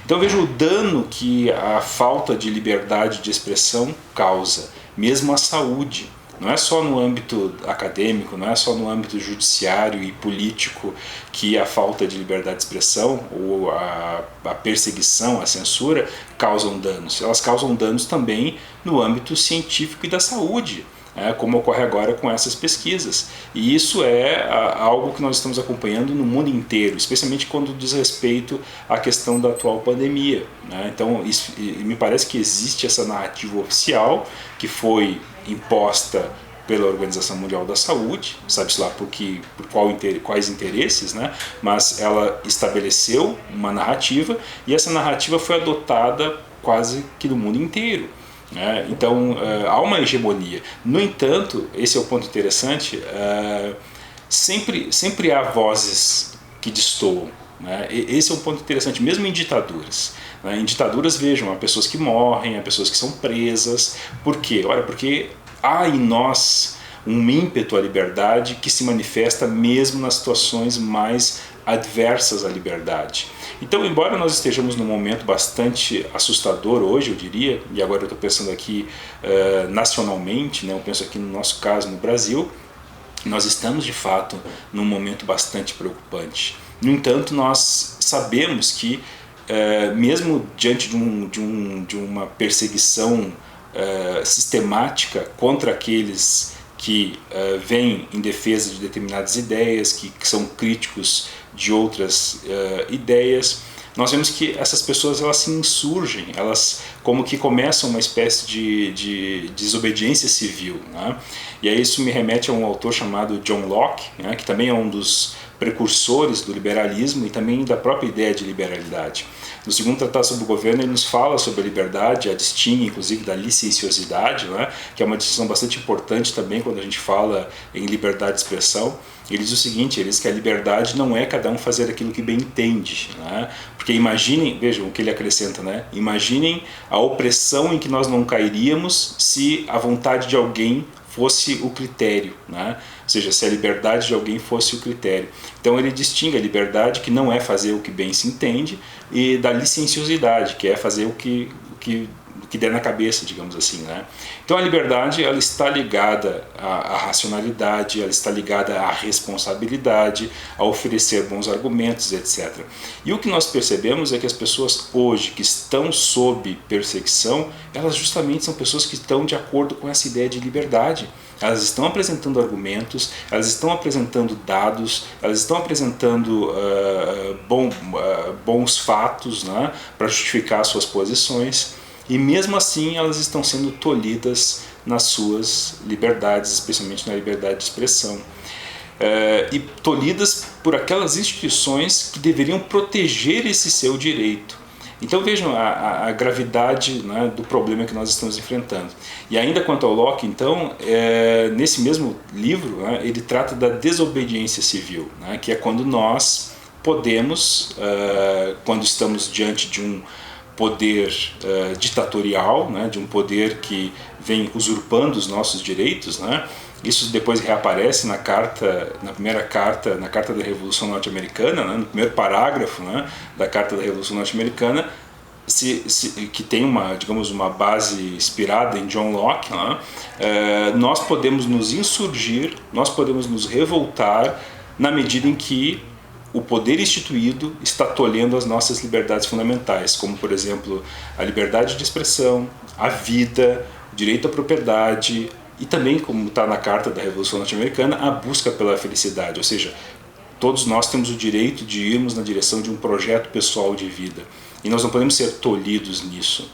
Então veja o dano que a falta de liberdade de expressão causa, mesmo à saúde. Não é só no âmbito acadêmico, não é só no âmbito judiciário e político que a falta de liberdade de expressão ou a perseguição, a censura causam danos. Elas causam danos também no âmbito científico e da saúde, como ocorre agora com essas pesquisas. E isso é algo que nós estamos acompanhando no mundo inteiro, especialmente quando diz respeito à questão da atual pandemia. Então, me parece que existe essa narrativa oficial que foi imposta pela Organização Mundial da Saúde, sabe-se lá por quais interesses, mas ela estabeleceu uma narrativa e essa narrativa foi adotada quase que do mundo inteiro. Então há uma hegemonia. No entanto, esse é o ponto interessante, sempre há vozes que destoam. Esse é um ponto interessante, mesmo em ditaduras. Em ditaduras, vejam, há pessoas que morrem, há pessoas que são presas. Por quê? Olha, porque há em nós um ímpeto à liberdade que se manifesta mesmo nas situações mais adversas à liberdade. Então, embora nós estejamos num momento bastante assustador hoje, eu diria, e agora eu estou pensando aqui nacionalmente, eu penso aqui no nosso caso no Brasil, nós estamos de fato num momento bastante preocupante. No entanto, nós sabemos que mesmo diante de uma perseguição sistemática contra aqueles que vêm em defesa de determinadas ideias, que são críticos de outras ideias, nós vemos que essas pessoas elas se insurgem, elas como que começam uma espécie de desobediência civil. E aí isso me remete a um autor chamado John Locke, que também é um dos precursores do liberalismo e também da própria ideia de liberalidade. No segundo tratado sobre o governo, ele nos fala sobre a liberdade, a distingue inclusive da licenciosidade, que é uma distinção bastante importante também quando a gente fala em liberdade de expressão. Ele diz o seguinte, ele diz que a liberdade não é cada um fazer aquilo que bem entende, porque imaginem, vejam o que ele acrescenta, imaginem a opressão em que nós não cairíamos se a vontade de alguém fosse o critério, ou seja, se a liberdade de alguém fosse o critério. Então ele distingue a liberdade, que não é fazer o que bem se entende, e da licenciosidade, que é fazer o que der na cabeça, digamos assim. Então a liberdade ela está ligada à racionalidade, ela está ligada à responsabilidade, a oferecer bons argumentos, etc. E o que nós percebemos é que as pessoas hoje que estão sob perseguição, elas justamente são pessoas que estão de acordo com essa ideia de liberdade. Elas estão apresentando argumentos, elas estão apresentando dados, elas estão apresentando bons fatos para justificar suas posições. E mesmo assim elas estão sendo tolhidas nas suas liberdades, especialmente na liberdade de expressão. E tolhidas por aquelas instituições que deveriam proteger esse seu direito. Então vejam a gravidade do problema que nós estamos enfrentando. E ainda quanto ao Locke, então, nesse mesmo livro, ele trata da desobediência civil, que é quando nós podemos, quando estamos diante de um poder ditatorial, de um poder que vem usurpando os nossos direitos, Isso depois reaparece na primeira carta, na Carta da Revolução Norte-Americana, no primeiro parágrafo da Carta da Revolução Norte-Americana, que tem uma base inspirada em John Locke. Nós podemos nos insurgir, nós podemos nos revoltar na medida em que o poder instituído está tolhendo as nossas liberdades fundamentais, como, por exemplo, a liberdade de expressão, a vida, o direito à propriedade e também, como está na Carta da Revolução Norte-Americana, a busca pela felicidade, ou seja, todos nós temos o direito de irmos na direção de um projeto pessoal de vida e nós não podemos ser tolhidos nisso.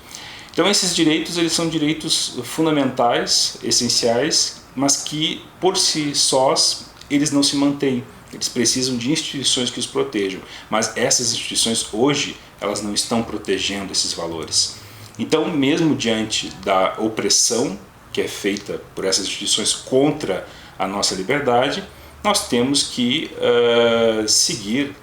Então esses direitos eles são direitos fundamentais, essenciais, mas que por si sós eles não se mantêm. Eles precisam de instituições que os protejam, mas essas instituições hoje elas não estão protegendo esses valores. Então, mesmo diante da opressão que é feita por essas instituições contra a nossa liberdade, nós temos que seguir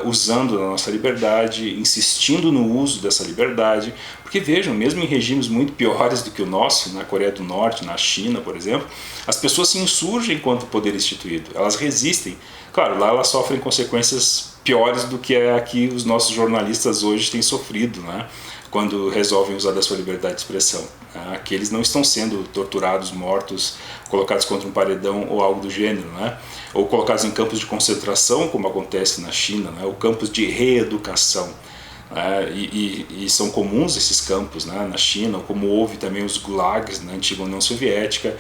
usando a nossa liberdade, insistindo no uso dessa liberdade, porque vejam, mesmo em regimes muito piores do que o nosso, na Coreia do Norte, na China, por exemplo, as pessoas se insurgem contra o poder instituído, elas resistem. Claro, lá elas sofrem consequências piores do que aqui os nossos jornalistas hoje têm sofrido, quando resolvem usar da sua liberdade de expressão. Aqueles não estão sendo torturados, mortos, colocados contra um paredão ou algo do gênero, ou colocados em campos de concentração, como acontece na China, ou campos de reeducação. E são comuns esses campos na China, como houve também os gulags na antiga União Soviética.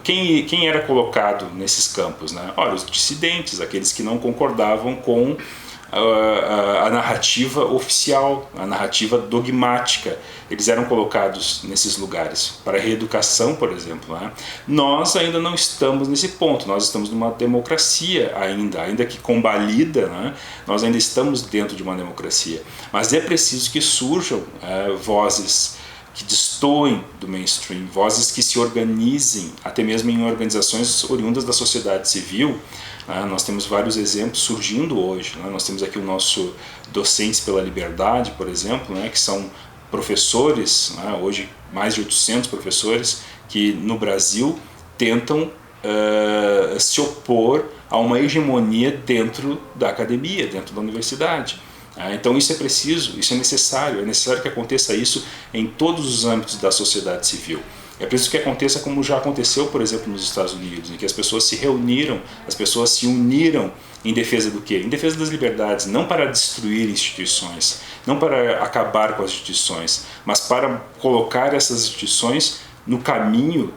Quem era colocado nesses campos? Olha, os dissidentes, aqueles que não concordavam com a narrativa oficial, a narrativa dogmática. Eles eram colocados nesses lugares. Para a reeducação, por exemplo, né? Nós ainda não estamos nesse ponto, nós estamos numa democracia ainda que combalida, né? Nós ainda estamos dentro de uma democracia. Mas é preciso que surjam vozes que destoem do mainstream, vozes que se organizem, até mesmo em organizações oriundas da sociedade civil. Nós temos vários exemplos surgindo hoje. Nós temos aqui o nosso Docentes pela Liberdade, por exemplo, que são professores, hoje mais de 800 professores, que no Brasil tentam se opor a uma hegemonia dentro da academia, dentro da universidade. Então isso é preciso, isso é necessário que aconteça isso em todos os âmbitos da sociedade civil. É preciso que aconteça como já aconteceu, por exemplo, nos Estados Unidos, em que as pessoas se reuniram, as pessoas se uniram em defesa do quê? Em defesa das liberdades, não para destruir instituições, não para acabar com as instituições, mas para colocar essas instituições no caminho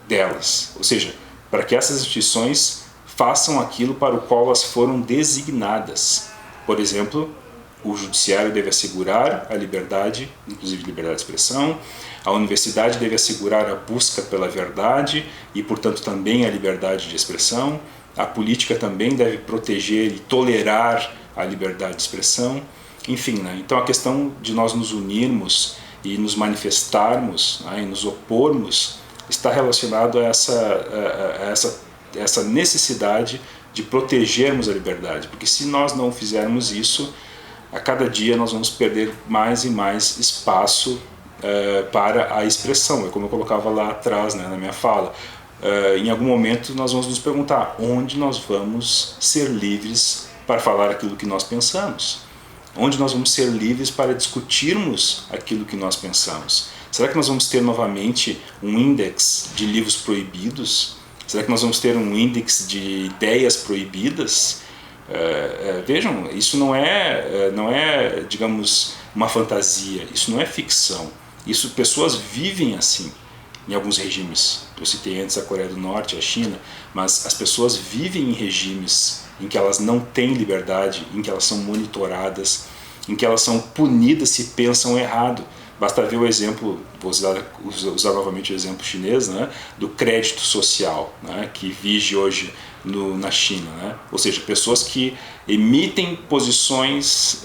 delas, ou seja, para que essas instituições façam aquilo para o qual elas foram designadas. Por exemplo, o judiciário deve assegurar a liberdade, inclusive liberdade de expressão, a universidade deve assegurar a busca pela verdade e, portanto, também a liberdade de expressão, a política também deve proteger e tolerar a liberdade de expressão, enfim, Então a questão de nós nos unirmos e nos manifestarmos, e nos opormos está relacionado a essa necessidade de protegermos a liberdade, porque se nós não fizermos isso, a cada dia nós vamos perder mais e mais espaço para a expressão. É como eu colocava lá atrás, na minha fala. Em algum momento nós vamos nos perguntar onde nós vamos ser livres para falar aquilo que nós pensamos, onde nós vamos ser livres para discutirmos aquilo que nós pensamos. Será que nós vamos ter novamente um índex de livros proibidos? Será que nós vamos ter um índex de ideias proibidas? Vejam, isso não é, digamos, uma fantasia, isso não é ficção. Isso, pessoas vivem assim em alguns regimes. Eu citei antes a Coreia do Norte, a China, mas as pessoas vivem em regimes em que elas não têm liberdade, em que elas são monitoradas, em que elas são punidas se pensam errado. Basta ver o exemplo, vou usar novamente o exemplo chinês, do crédito social, que vige hoje na China. Ou seja, pessoas que emitem posições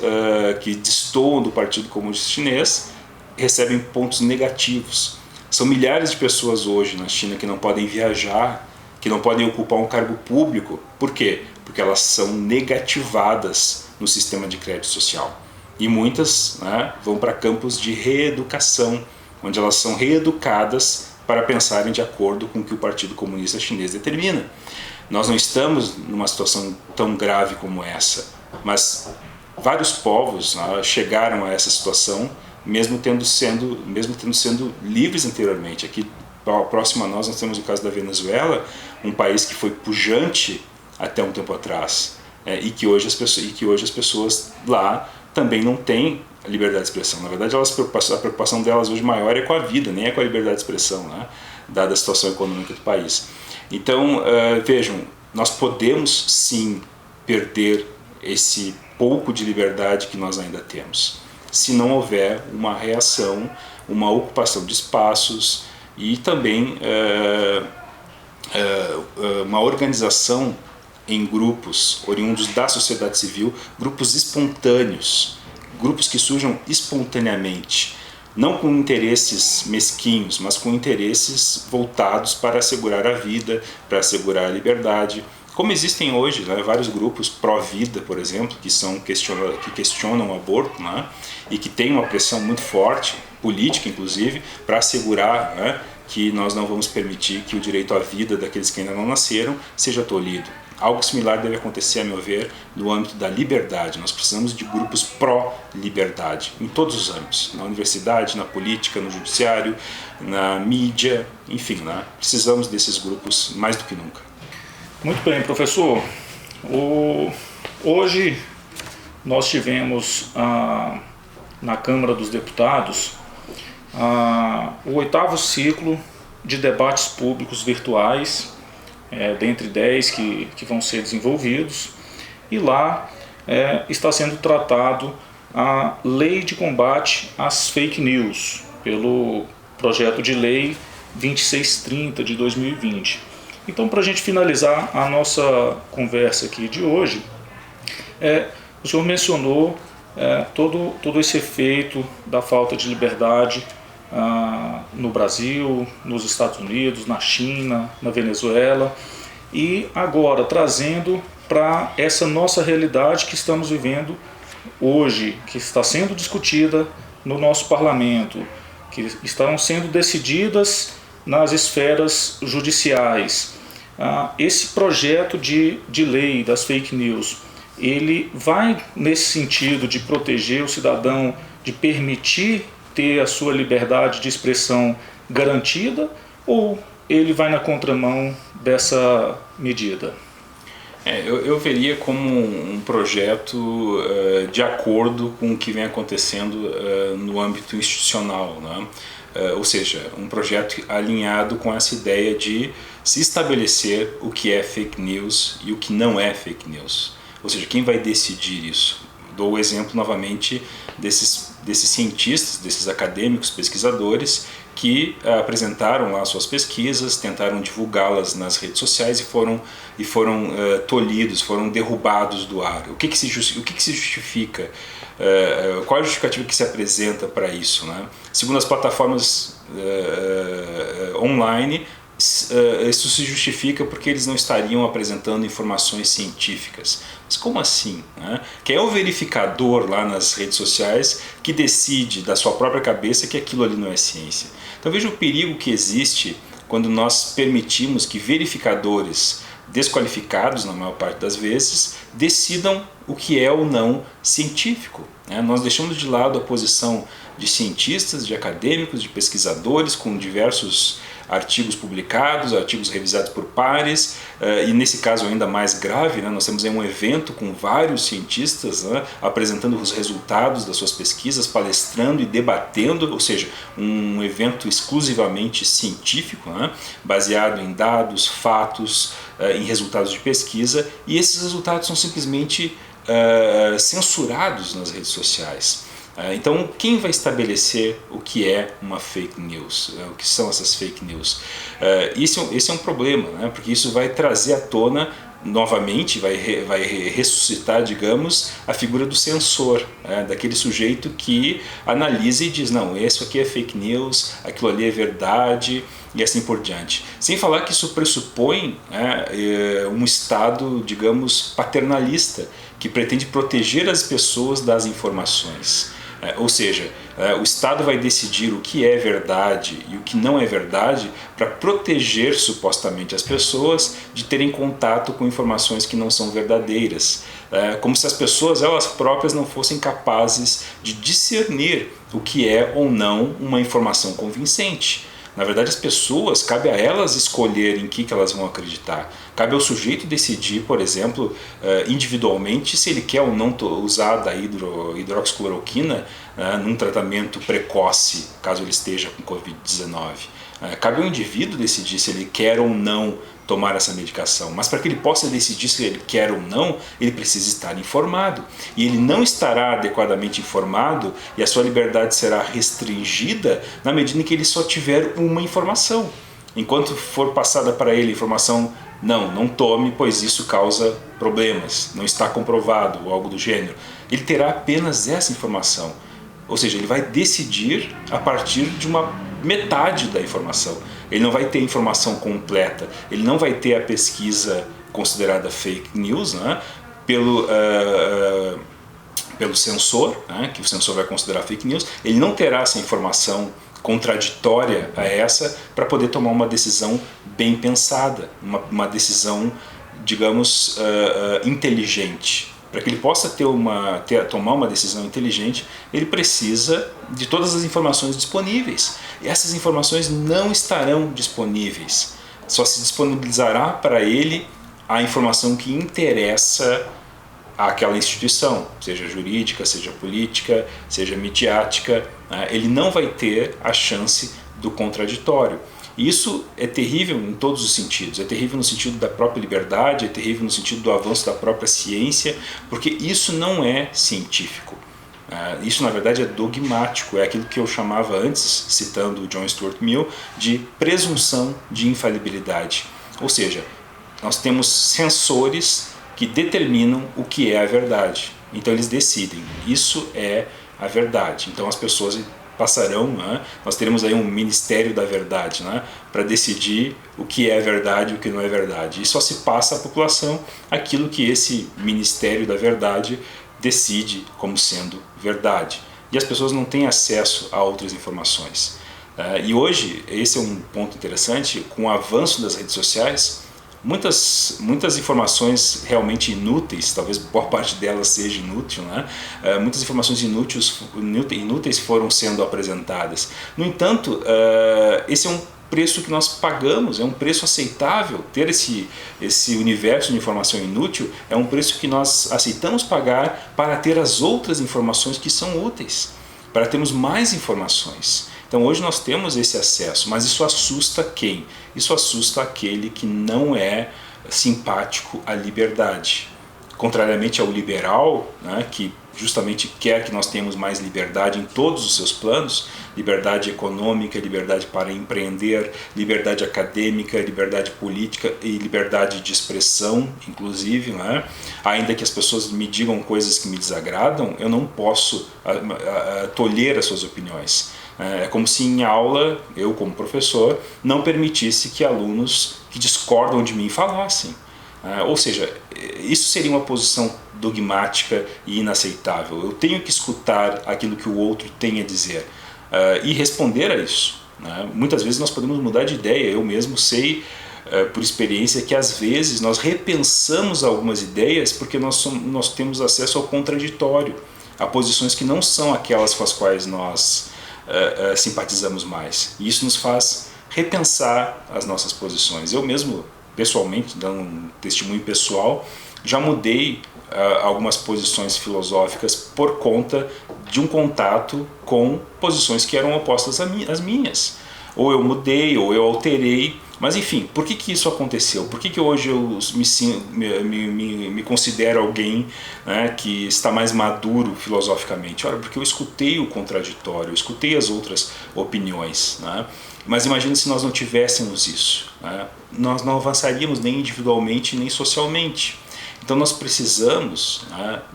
que destoam do Partido Comunista Chinês recebem pontos negativos. São milhares de pessoas hoje na China que não podem viajar, que não podem ocupar um cargo público. Por quê? Porque elas são negativadas no sistema de crédito social. E muitas vão para campos de reeducação, onde elas são reeducadas para pensarem de acordo com o que o Partido Comunista Chinês determina. Nós não estamos numa situação tão grave como essa, mas vários povos chegaram a essa situação, mesmo tendo sendo livres anteriormente. Aqui próximo a nós temos o caso da Venezuela, um país que foi pujante até um tempo atrás, e que hoje as pessoas lá também não têm a liberdade de expressão. Na verdade, a preocupação delas hoje maior é com a vida, nem é com a liberdade de expressão, dada a situação econômica do país. Então, vejam, nós podemos sim perder esse pouco de liberdade que nós ainda temos, se não houver uma reação, uma ocupação de espaços e também uma organização em grupos oriundos da sociedade civil, grupos espontâneos, grupos que surjam espontaneamente, não com interesses mesquinhos, mas com interesses voltados para assegurar a vida, para assegurar a liberdade. Como existem hoje vários grupos pró-vida, por exemplo, que questionam o aborto, e que têm uma pressão muito forte, política inclusive, para assegurar que nós não vamos permitir que o direito à vida daqueles que ainda não nasceram seja tolhido. Algo similar deve acontecer, a meu ver, no âmbito da liberdade. Nós precisamos de grupos pró-liberdade, em todos os âmbitos, na universidade, na política, no judiciário, na mídia, enfim, precisamos desses grupos mais do que nunca. Muito bem, professor. Hoje nós tivemos na Câmara dos Deputados o 8º ciclo de debates públicos virtuais, dentre 10 que vão ser desenvolvidos, e lá está sendo tratado a Lei de Combate às Fake News, pelo projeto de lei 2630 de 2020. Então, para a gente finalizar a nossa conversa aqui de hoje, o senhor mencionou todo esse efeito da falta de liberdade no Brasil, nos Estados Unidos, na China, na Venezuela, e agora trazendo para essa nossa realidade que estamos vivendo hoje, que está sendo discutida no nosso parlamento, que estão sendo decididas nas esferas judiciais. Esse projeto de lei das fake news, ele vai nesse sentido de proteger o cidadão, de permitir ter a sua liberdade de expressão garantida, ou ele vai na contramão dessa medida? Eu veria como um projeto de acordo com o que vem acontecendo no âmbito institucional, né? Ou seja, um projeto alinhado com essa ideia de se estabelecer o que é fake news e o que não é fake news. Ou seja, quem vai decidir isso? Dou o exemplo novamente desses cientistas, desses acadêmicos, pesquisadores que apresentaram lá suas pesquisas, tentaram divulgá-las nas redes sociais e foram tolhidos, foram derrubados do ar. O que se justifica? Qual é a justificativa que se apresenta para isso, né? Segundo as plataformas online, isso se justifica porque eles não estariam apresentando informações científicas. Mas como assim, né? Quem é o verificador lá nas redes sociais que decide da sua própria cabeça que aquilo ali não é ciência? Então veja o perigo que existe quando nós permitimos que verificadores desqualificados, na maior parte das vezes, decidam o que é ou não científico, né? Nós deixamos de lado a posição de cientistas, de acadêmicos, de pesquisadores com diversos artigos publicados, artigos revisados por pares, e nesse caso ainda mais grave, né, nós temos aí um evento com vários cientistas, né, apresentando os resultados das suas pesquisas, palestrando e debatendo, ou seja, um evento exclusivamente científico, né, baseado em dados, fatos, em resultados de pesquisa, e esses resultados são simplesmente censurados nas redes sociais. Então, quem vai estabelecer o que é uma fake news? O que são essas fake news? Esse é um problema, né? Porque isso vai trazer à tona, novamente, vai ressuscitar, digamos, a figura do censor, né? Daquele sujeito que analisa e diz, não, isso aqui é fake news, aquilo ali é verdade, e assim por diante. Sem falar que isso pressupõe um Estado, digamos, paternalista, que pretende proteger as pessoas das informações. Ou seja, o Estado vai decidir o que é verdade e o que não é verdade para proteger supostamente as pessoas de terem contato com informações que não são verdadeiras, como se as pessoas elas próprias não fossem capazes de discernir o que é ou não uma informação convincente. Na verdade, as pessoas, cabe a elas escolherem em que elas vão acreditar. Cabe ao sujeito decidir, por exemplo, individualmente, se ele quer ou não usar da hidroxicloroquina num tratamento precoce, caso ele esteja com Covid-19. Cabe ao indivíduo decidir se ele quer ou não tomar essa medicação, mas para que ele possa decidir se ele quer ou não, ele precisa estar informado, e ele não estará adequadamente informado e a sua liberdade será restringida na medida em que ele só tiver uma informação. Enquanto for passada para ele a informação, não tome, pois isso causa problemas, não está comprovado ou algo do gênero, ele terá apenas essa informação, ou seja, ele vai decidir a partir de uma metade da informação. Ele não vai ter a informação completa, ele não vai ter a pesquisa considerada fake news, né, pelo censor, né, que o censor vai considerar fake news, ele não terá essa informação contraditória a essa para poder tomar uma decisão bem pensada, uma decisão, digamos, inteligente. Para que ele possa tomar uma decisão inteligente, ele precisa de todas as informações disponíveis. E essas informações não estarão disponíveis. Só se disponibilizará para ele a informação que interessa àquela instituição, seja jurídica, seja política, seja midiática. Ele não vai ter a chance do contraditório. E isso é terrível em todos os sentidos. É terrível no sentido da própria liberdade, é terrível no sentido do avanço da própria ciência, porque isso não é científico. Isso, na verdade, é dogmático. É aquilo que eu chamava antes, citando o John Stuart Mill, de presunção de infalibilidade. Ou seja, nós temos sensores que determinam o que é a verdade. Então eles decidem. Isso é a verdade. Então as pessoas passarão, nós teremos aí um Ministério da Verdade, para decidir o que é verdade e o que não é verdade. E só se passa à população aquilo que esse Ministério da Verdade decide como sendo verdade. E as pessoas não têm acesso a outras informações. E hoje, esse é um ponto interessante, com o avanço das redes sociais, muitas informações realmente inúteis, talvez boa parte delas seja inútil, muitas informações inúteis foram sendo apresentadas. No entanto, esse é um preço que nós pagamos, é um preço aceitável. Ter esse universo de informação inútil é um preço que nós aceitamos pagar para ter as outras informações que são úteis, para termos mais informações. Então hoje nós temos esse acesso, mas isso assusta quem? Isso assusta aquele que não é simpático à liberdade. Contrariamente ao liberal, que justamente quer que nós tenhamos mais liberdade em todos os seus planos, liberdade econômica, liberdade para empreender, liberdade acadêmica, liberdade política e liberdade de expressão, inclusive, ainda que as pessoas me digam coisas que me desagradam, eu não posso tolher as suas opiniões. É como se em aula, eu como professor, não permitisse que alunos que discordam de mim falassem. Ou seja, isso seria uma posição dogmática e inaceitável. Eu tenho que escutar aquilo que o outro tem a dizer e responder a isso. Muitas vezes nós podemos mudar de ideia. Eu mesmo sei, por experiência, que às vezes nós repensamos algumas ideias porque nós temos acesso ao contraditório, a posições que não são aquelas com as quais nós simpatizamos mais. E isso nos faz repensar as nossas posições. Eu mesmo, pessoalmente, dando um testemunho pessoal, já mudei algumas posições filosóficas por conta de um contato com posições que eram opostas às minhas. Ou eu mudei, ou eu alterei, mas enfim, por que isso aconteceu? Por que hoje eu me considero alguém que está mais maduro filosoficamente? Ora, porque eu escutei o contraditório, eu escutei as outras opiniões. Mas imagine se nós não tivéssemos isso. Nós não avançaríamos nem individualmente nem socialmente. Então nós precisamos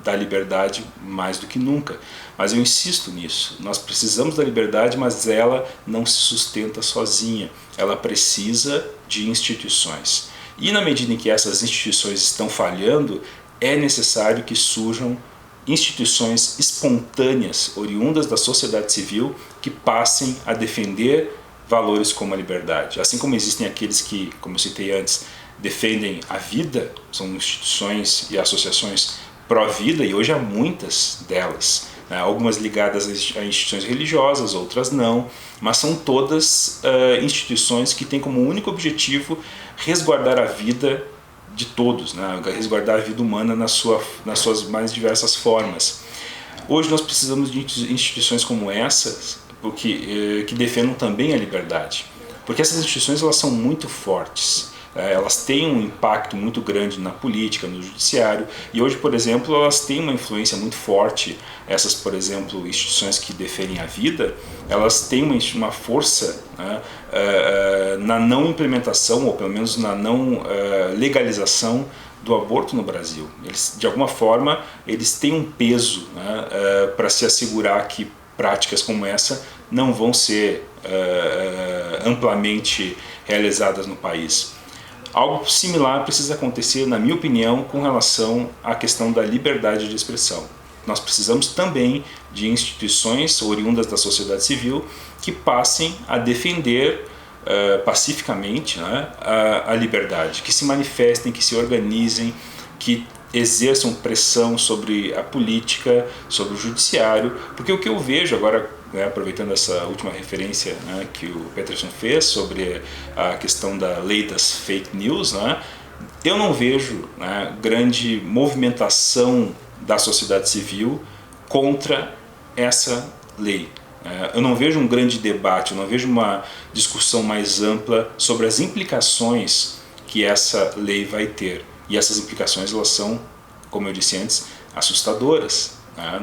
da liberdade mais do que nunca. Mas eu insisto nisso, nós precisamos da liberdade, mas ela não se sustenta sozinha. Ela precisa de instituições. E na medida em que essas instituições estão falhando, é necessário que surjam instituições espontâneas, oriundas da sociedade civil, que passem a defender valores como a liberdade. Assim como existem aqueles que, como eu citei antes, defendem a vida, são instituições e associações pró-vida, e hoje há muitas delas. Algumas ligadas a instituições religiosas, outras não, mas são todas instituições que têm como único objetivo resguardar a vida de todos, resguardar a vida humana nas suas mais diversas formas. Hoje nós precisamos de instituições como essas, que defendam também a liberdade, porque essas instituições elas são muito fortes. Elas têm um impacto muito grande na política, no judiciário, e hoje, por exemplo, elas têm uma influência muito forte. Essas, por exemplo, instituições que defendem a vida, elas têm uma força na não implementação, ou pelo menos na não legalização do aborto no Brasil. Eles, de alguma forma, eles têm um peso para se assegurar que práticas como essa não vão ser amplamente realizadas no país. Algo similar precisa acontecer, na minha opinião, com relação à questão da liberdade de expressão. Nós precisamos também de instituições oriundas da sociedade civil que passem a defender pacificamente a liberdade, que se manifestem, que se organizem, que exerçam pressão sobre a política, sobre o judiciário, porque o que eu vejo agora, aproveitando essa última referência que o Peterson fez sobre a questão da lei das fake news, eu não vejo grande movimentação da sociedade civil contra essa lei. Eu não vejo um grande debate, eu não vejo uma discussão mais ampla sobre as implicações que essa lei vai ter. E essas implicações, elas são, como eu disse antes, assustadoras.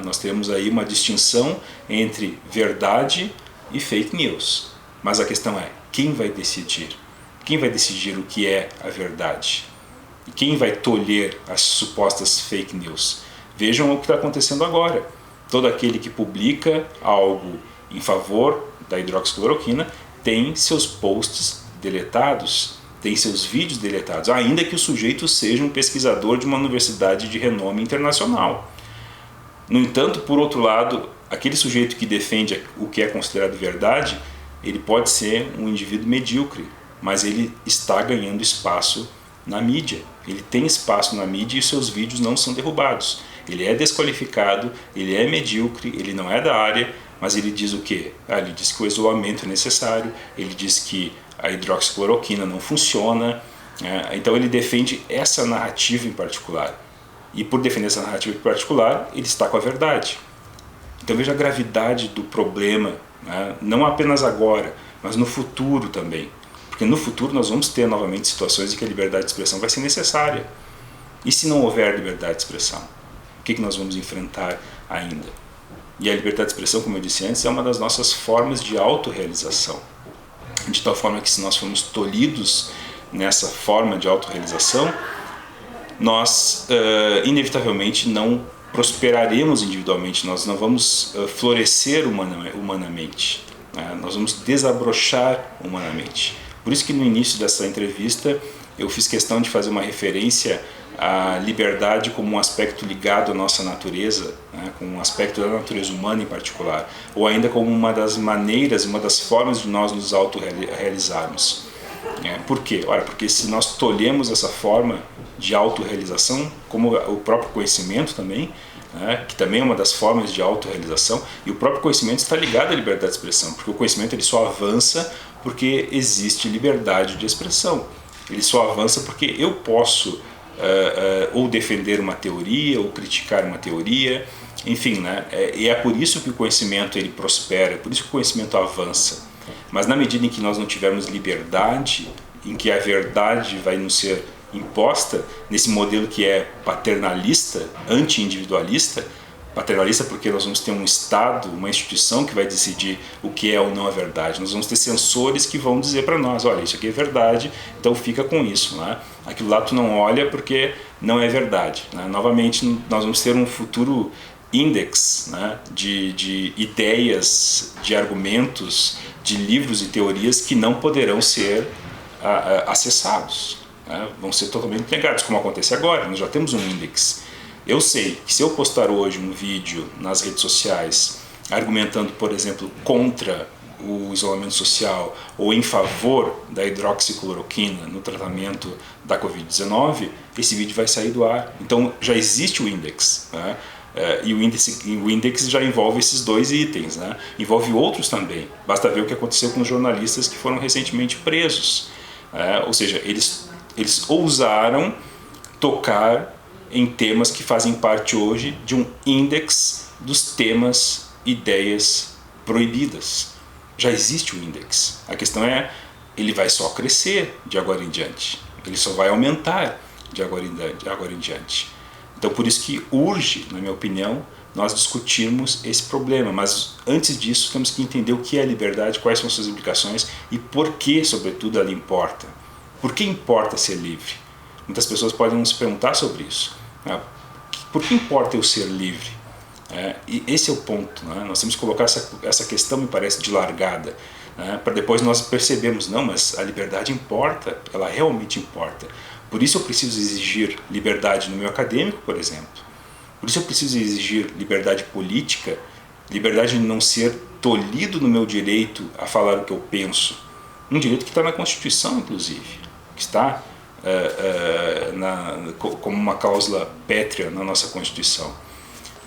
Nós temos aí uma distinção entre verdade e fake news. Mas a questão é, quem vai decidir? Quem vai decidir o que é a verdade? E quem vai tolher as supostas fake news? Vejam o que está acontecendo agora. Todo aquele que publica algo em favor da hidroxicloroquina tem seus posts deletados, tem seus vídeos deletados, ainda que o sujeito seja um pesquisador de uma universidade de renome internacional. No entanto, por outro lado, aquele sujeito que defende o que é considerado verdade, ele pode ser um indivíduo medíocre, mas ele está ganhando espaço na mídia. Ele tem espaço na mídia e os seus vídeos não são derrubados. Ele é desqualificado, ele é medíocre, ele não é da área, mas ele diz o quê? Ele diz que o isolamento é necessário, ele diz que a hidroxicloroquina não funciona, então ele defende essa narrativa em particular. E por defender essa narrativa em particular, ele está com a verdade. Então veja a gravidade do problema, não apenas agora, mas no futuro também. Porque no futuro nós vamos ter novamente situações em que a liberdade de expressão vai ser necessária. E se não houver liberdade de expressão? O que nós vamos enfrentar ainda? E a liberdade de expressão, como eu disse antes, é uma das nossas formas de autorrealização. De tal forma que se nós formos tolhidos nessa forma de autorrealização, nós inevitavelmente não prosperaremos individualmente, nós não vamos florescer humanamente, nós vamos desabrochar humanamente. Por isso que no início dessa entrevista eu fiz questão de fazer uma referência à liberdade como um aspecto ligado à nossa natureza, como um aspecto da natureza humana em particular, ou ainda como uma das maneiras, uma das formas de nós nos autorrealizarmos. Por quê? Ora, porque se nós tolhemos essa forma de autorrealização, como o próprio conhecimento também, que também é uma das formas de autorrealização, e o próprio conhecimento está ligado à liberdade de expressão, porque o conhecimento ele só avança porque existe liberdade de expressão. Ele só avança porque eu posso ou defender uma teoria, ou criticar uma teoria, enfim, e é por isso que o conhecimento ele prospera, é por isso que o conhecimento avança. Mas na medida em que nós não tivermos liberdade, em que a verdade vai nos ser imposta, nesse modelo que é paternalista, anti-individualista, paternalista porque nós vamos ter um Estado, uma instituição que vai decidir o que é ou não a verdade. Nós vamos ter censores que vão dizer para nós, olha, isso aqui é verdade, então fica com isso. Aquilo lá tu não olha porque não é verdade. Novamente, nós vamos ter um futuro índex de ideias, de argumentos, de livros e teorias que não poderão ser acessados. Vão ser totalmente negados, como acontece agora. Nós já temos um índex. Eu sei que se eu postar hoje um vídeo nas redes sociais argumentando, por exemplo, contra o isolamento social ou em favor da hidroxicloroquina no tratamento da Covid-19, esse vídeo vai sair do ar. Então já existe o índex. E o índex já envolve esses dois itens, envolve outros também. Basta ver o que aconteceu com os jornalistas que foram recentemente presos. Ou seja, eles ousaram tocar em temas que fazem parte hoje de um índex dos temas, ideias proibidas. Já existe o índex. A questão é, ele vai só crescer de agora em diante. Ele só vai aumentar de agora em diante. Então por isso que urge, na minha opinião, nós discutirmos esse problema. Mas antes disso temos que entender o que é a liberdade, quais são suas implicações e por que, sobretudo, ela importa. Por que importa ser livre? Muitas pessoas podem se perguntar sobre isso. Por que importa eu ser livre? E esse é o ponto. Nós temos que colocar essa questão, me parece, de largada, para depois nós percebermos, não, mas a liberdade importa, ela realmente importa. Por isso eu preciso exigir liberdade no meu acadêmico, por exemplo. Por isso eu preciso exigir liberdade política, liberdade de não ser tolhido no meu direito a falar o que eu penso. Um direito que está na Constituição, inclusive, que está como uma cláusula pétrea na nossa Constituição,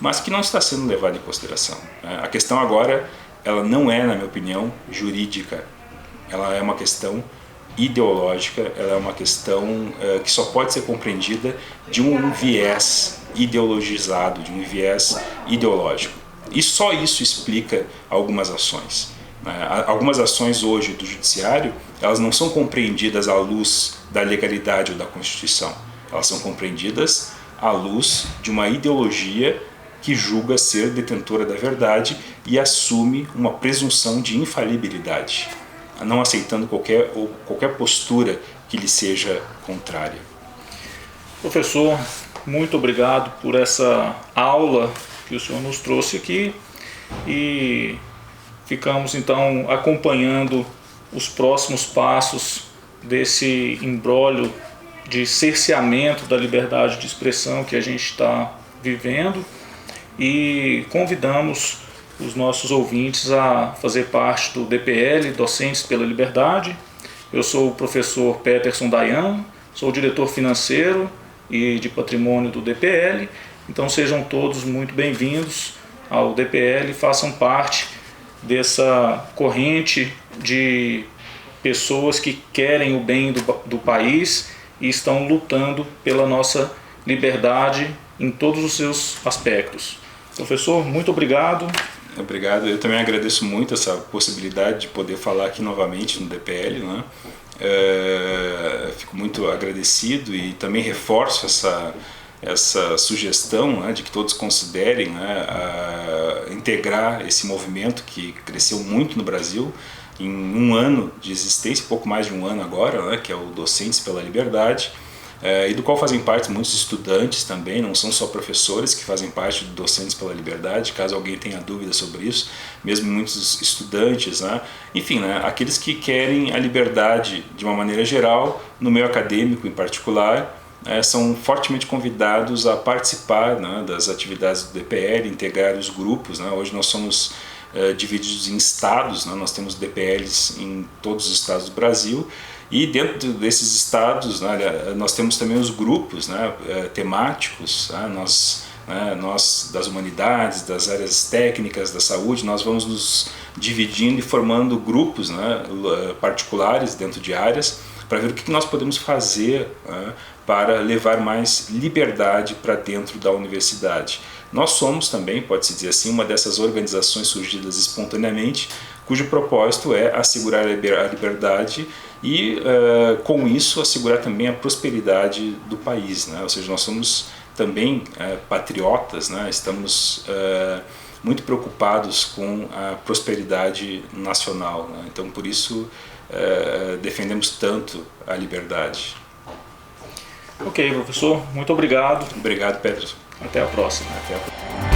mas que não está sendo levada em consideração. A questão agora, ela não é, na minha opinião, jurídica, ela é uma questão ideológica, ela é uma questão que só pode ser compreendida de um viés ideologizado, de um viés ideológico. E só isso explica algumas ações. Algumas ações hoje do judiciário, elas não são compreendidas à luz da legalidade ou da Constituição. Elas são compreendidas à luz de uma ideologia que julga ser detentora da verdade e assume uma presunção de infalibilidade, não aceitando qualquer postura que lhe seja contrária. Professor, muito obrigado por essa aula que o senhor nos trouxe aqui e ficamos então acompanhando os próximos passos desse imbróglio de cerceamento da liberdade de expressão que a gente está vivendo e convidamos os nossos ouvintes a fazer parte do DPL, Docentes pela Liberdade. Eu sou o professor Peterson Dayan, sou o diretor financeiro e de patrimônio do DPL, então sejam todos muito bem-vindos ao DPL e façam parte dessa corrente de pessoas que querem o bem do país e estão lutando pela nossa liberdade em todos os seus aspectos. Professor, muito obrigado. Obrigado, eu também agradeço muito essa possibilidade de poder falar aqui novamente no DPL, né? Fico muito agradecido e também reforço essa sugestão, né, de que todos considerem, né, integrar esse movimento que cresceu muito no Brasil em um ano de existência, pouco mais de um ano agora, né, que é o Docentes pela Liberdade, e do qual fazem parte muitos estudantes também, não são só professores que fazem parte do Docentes pela Liberdade, caso alguém tenha dúvida sobre isso, mesmo muitos estudantes, né? Enfim, né, aqueles que querem a liberdade de uma maneira geral, no meio acadêmico em particular, são fortemente convidados a participar, né, das atividades do DPL, integrar os grupos, né? Hoje nós somos divididos em estados, né? Nós temos DPLs em todos os estados do Brasil, e dentro desses estados, né, nós temos também os grupos, né, temáticos, né, nós das humanidades, das áreas técnicas, da saúde, nós vamos nos dividindo e formando grupos, né, particulares dentro de áreas, para ver o que nós podemos fazer, né, para levar mais liberdade para dentro da universidade. Nós somos também, pode-se dizer assim, uma dessas organizações surgidas espontaneamente, cujo propósito é assegurar a liberdade e, com isso, assegurar também a prosperidade do país, né? Ou seja, nós somos também patriotas, né? Estamos muito preocupados com a prosperidade nacional, né? Então, por isso, defendemos tanto a liberdade. Ok, professor, muito obrigado. Obrigado, Pedro. Até a próxima. Até a próxima.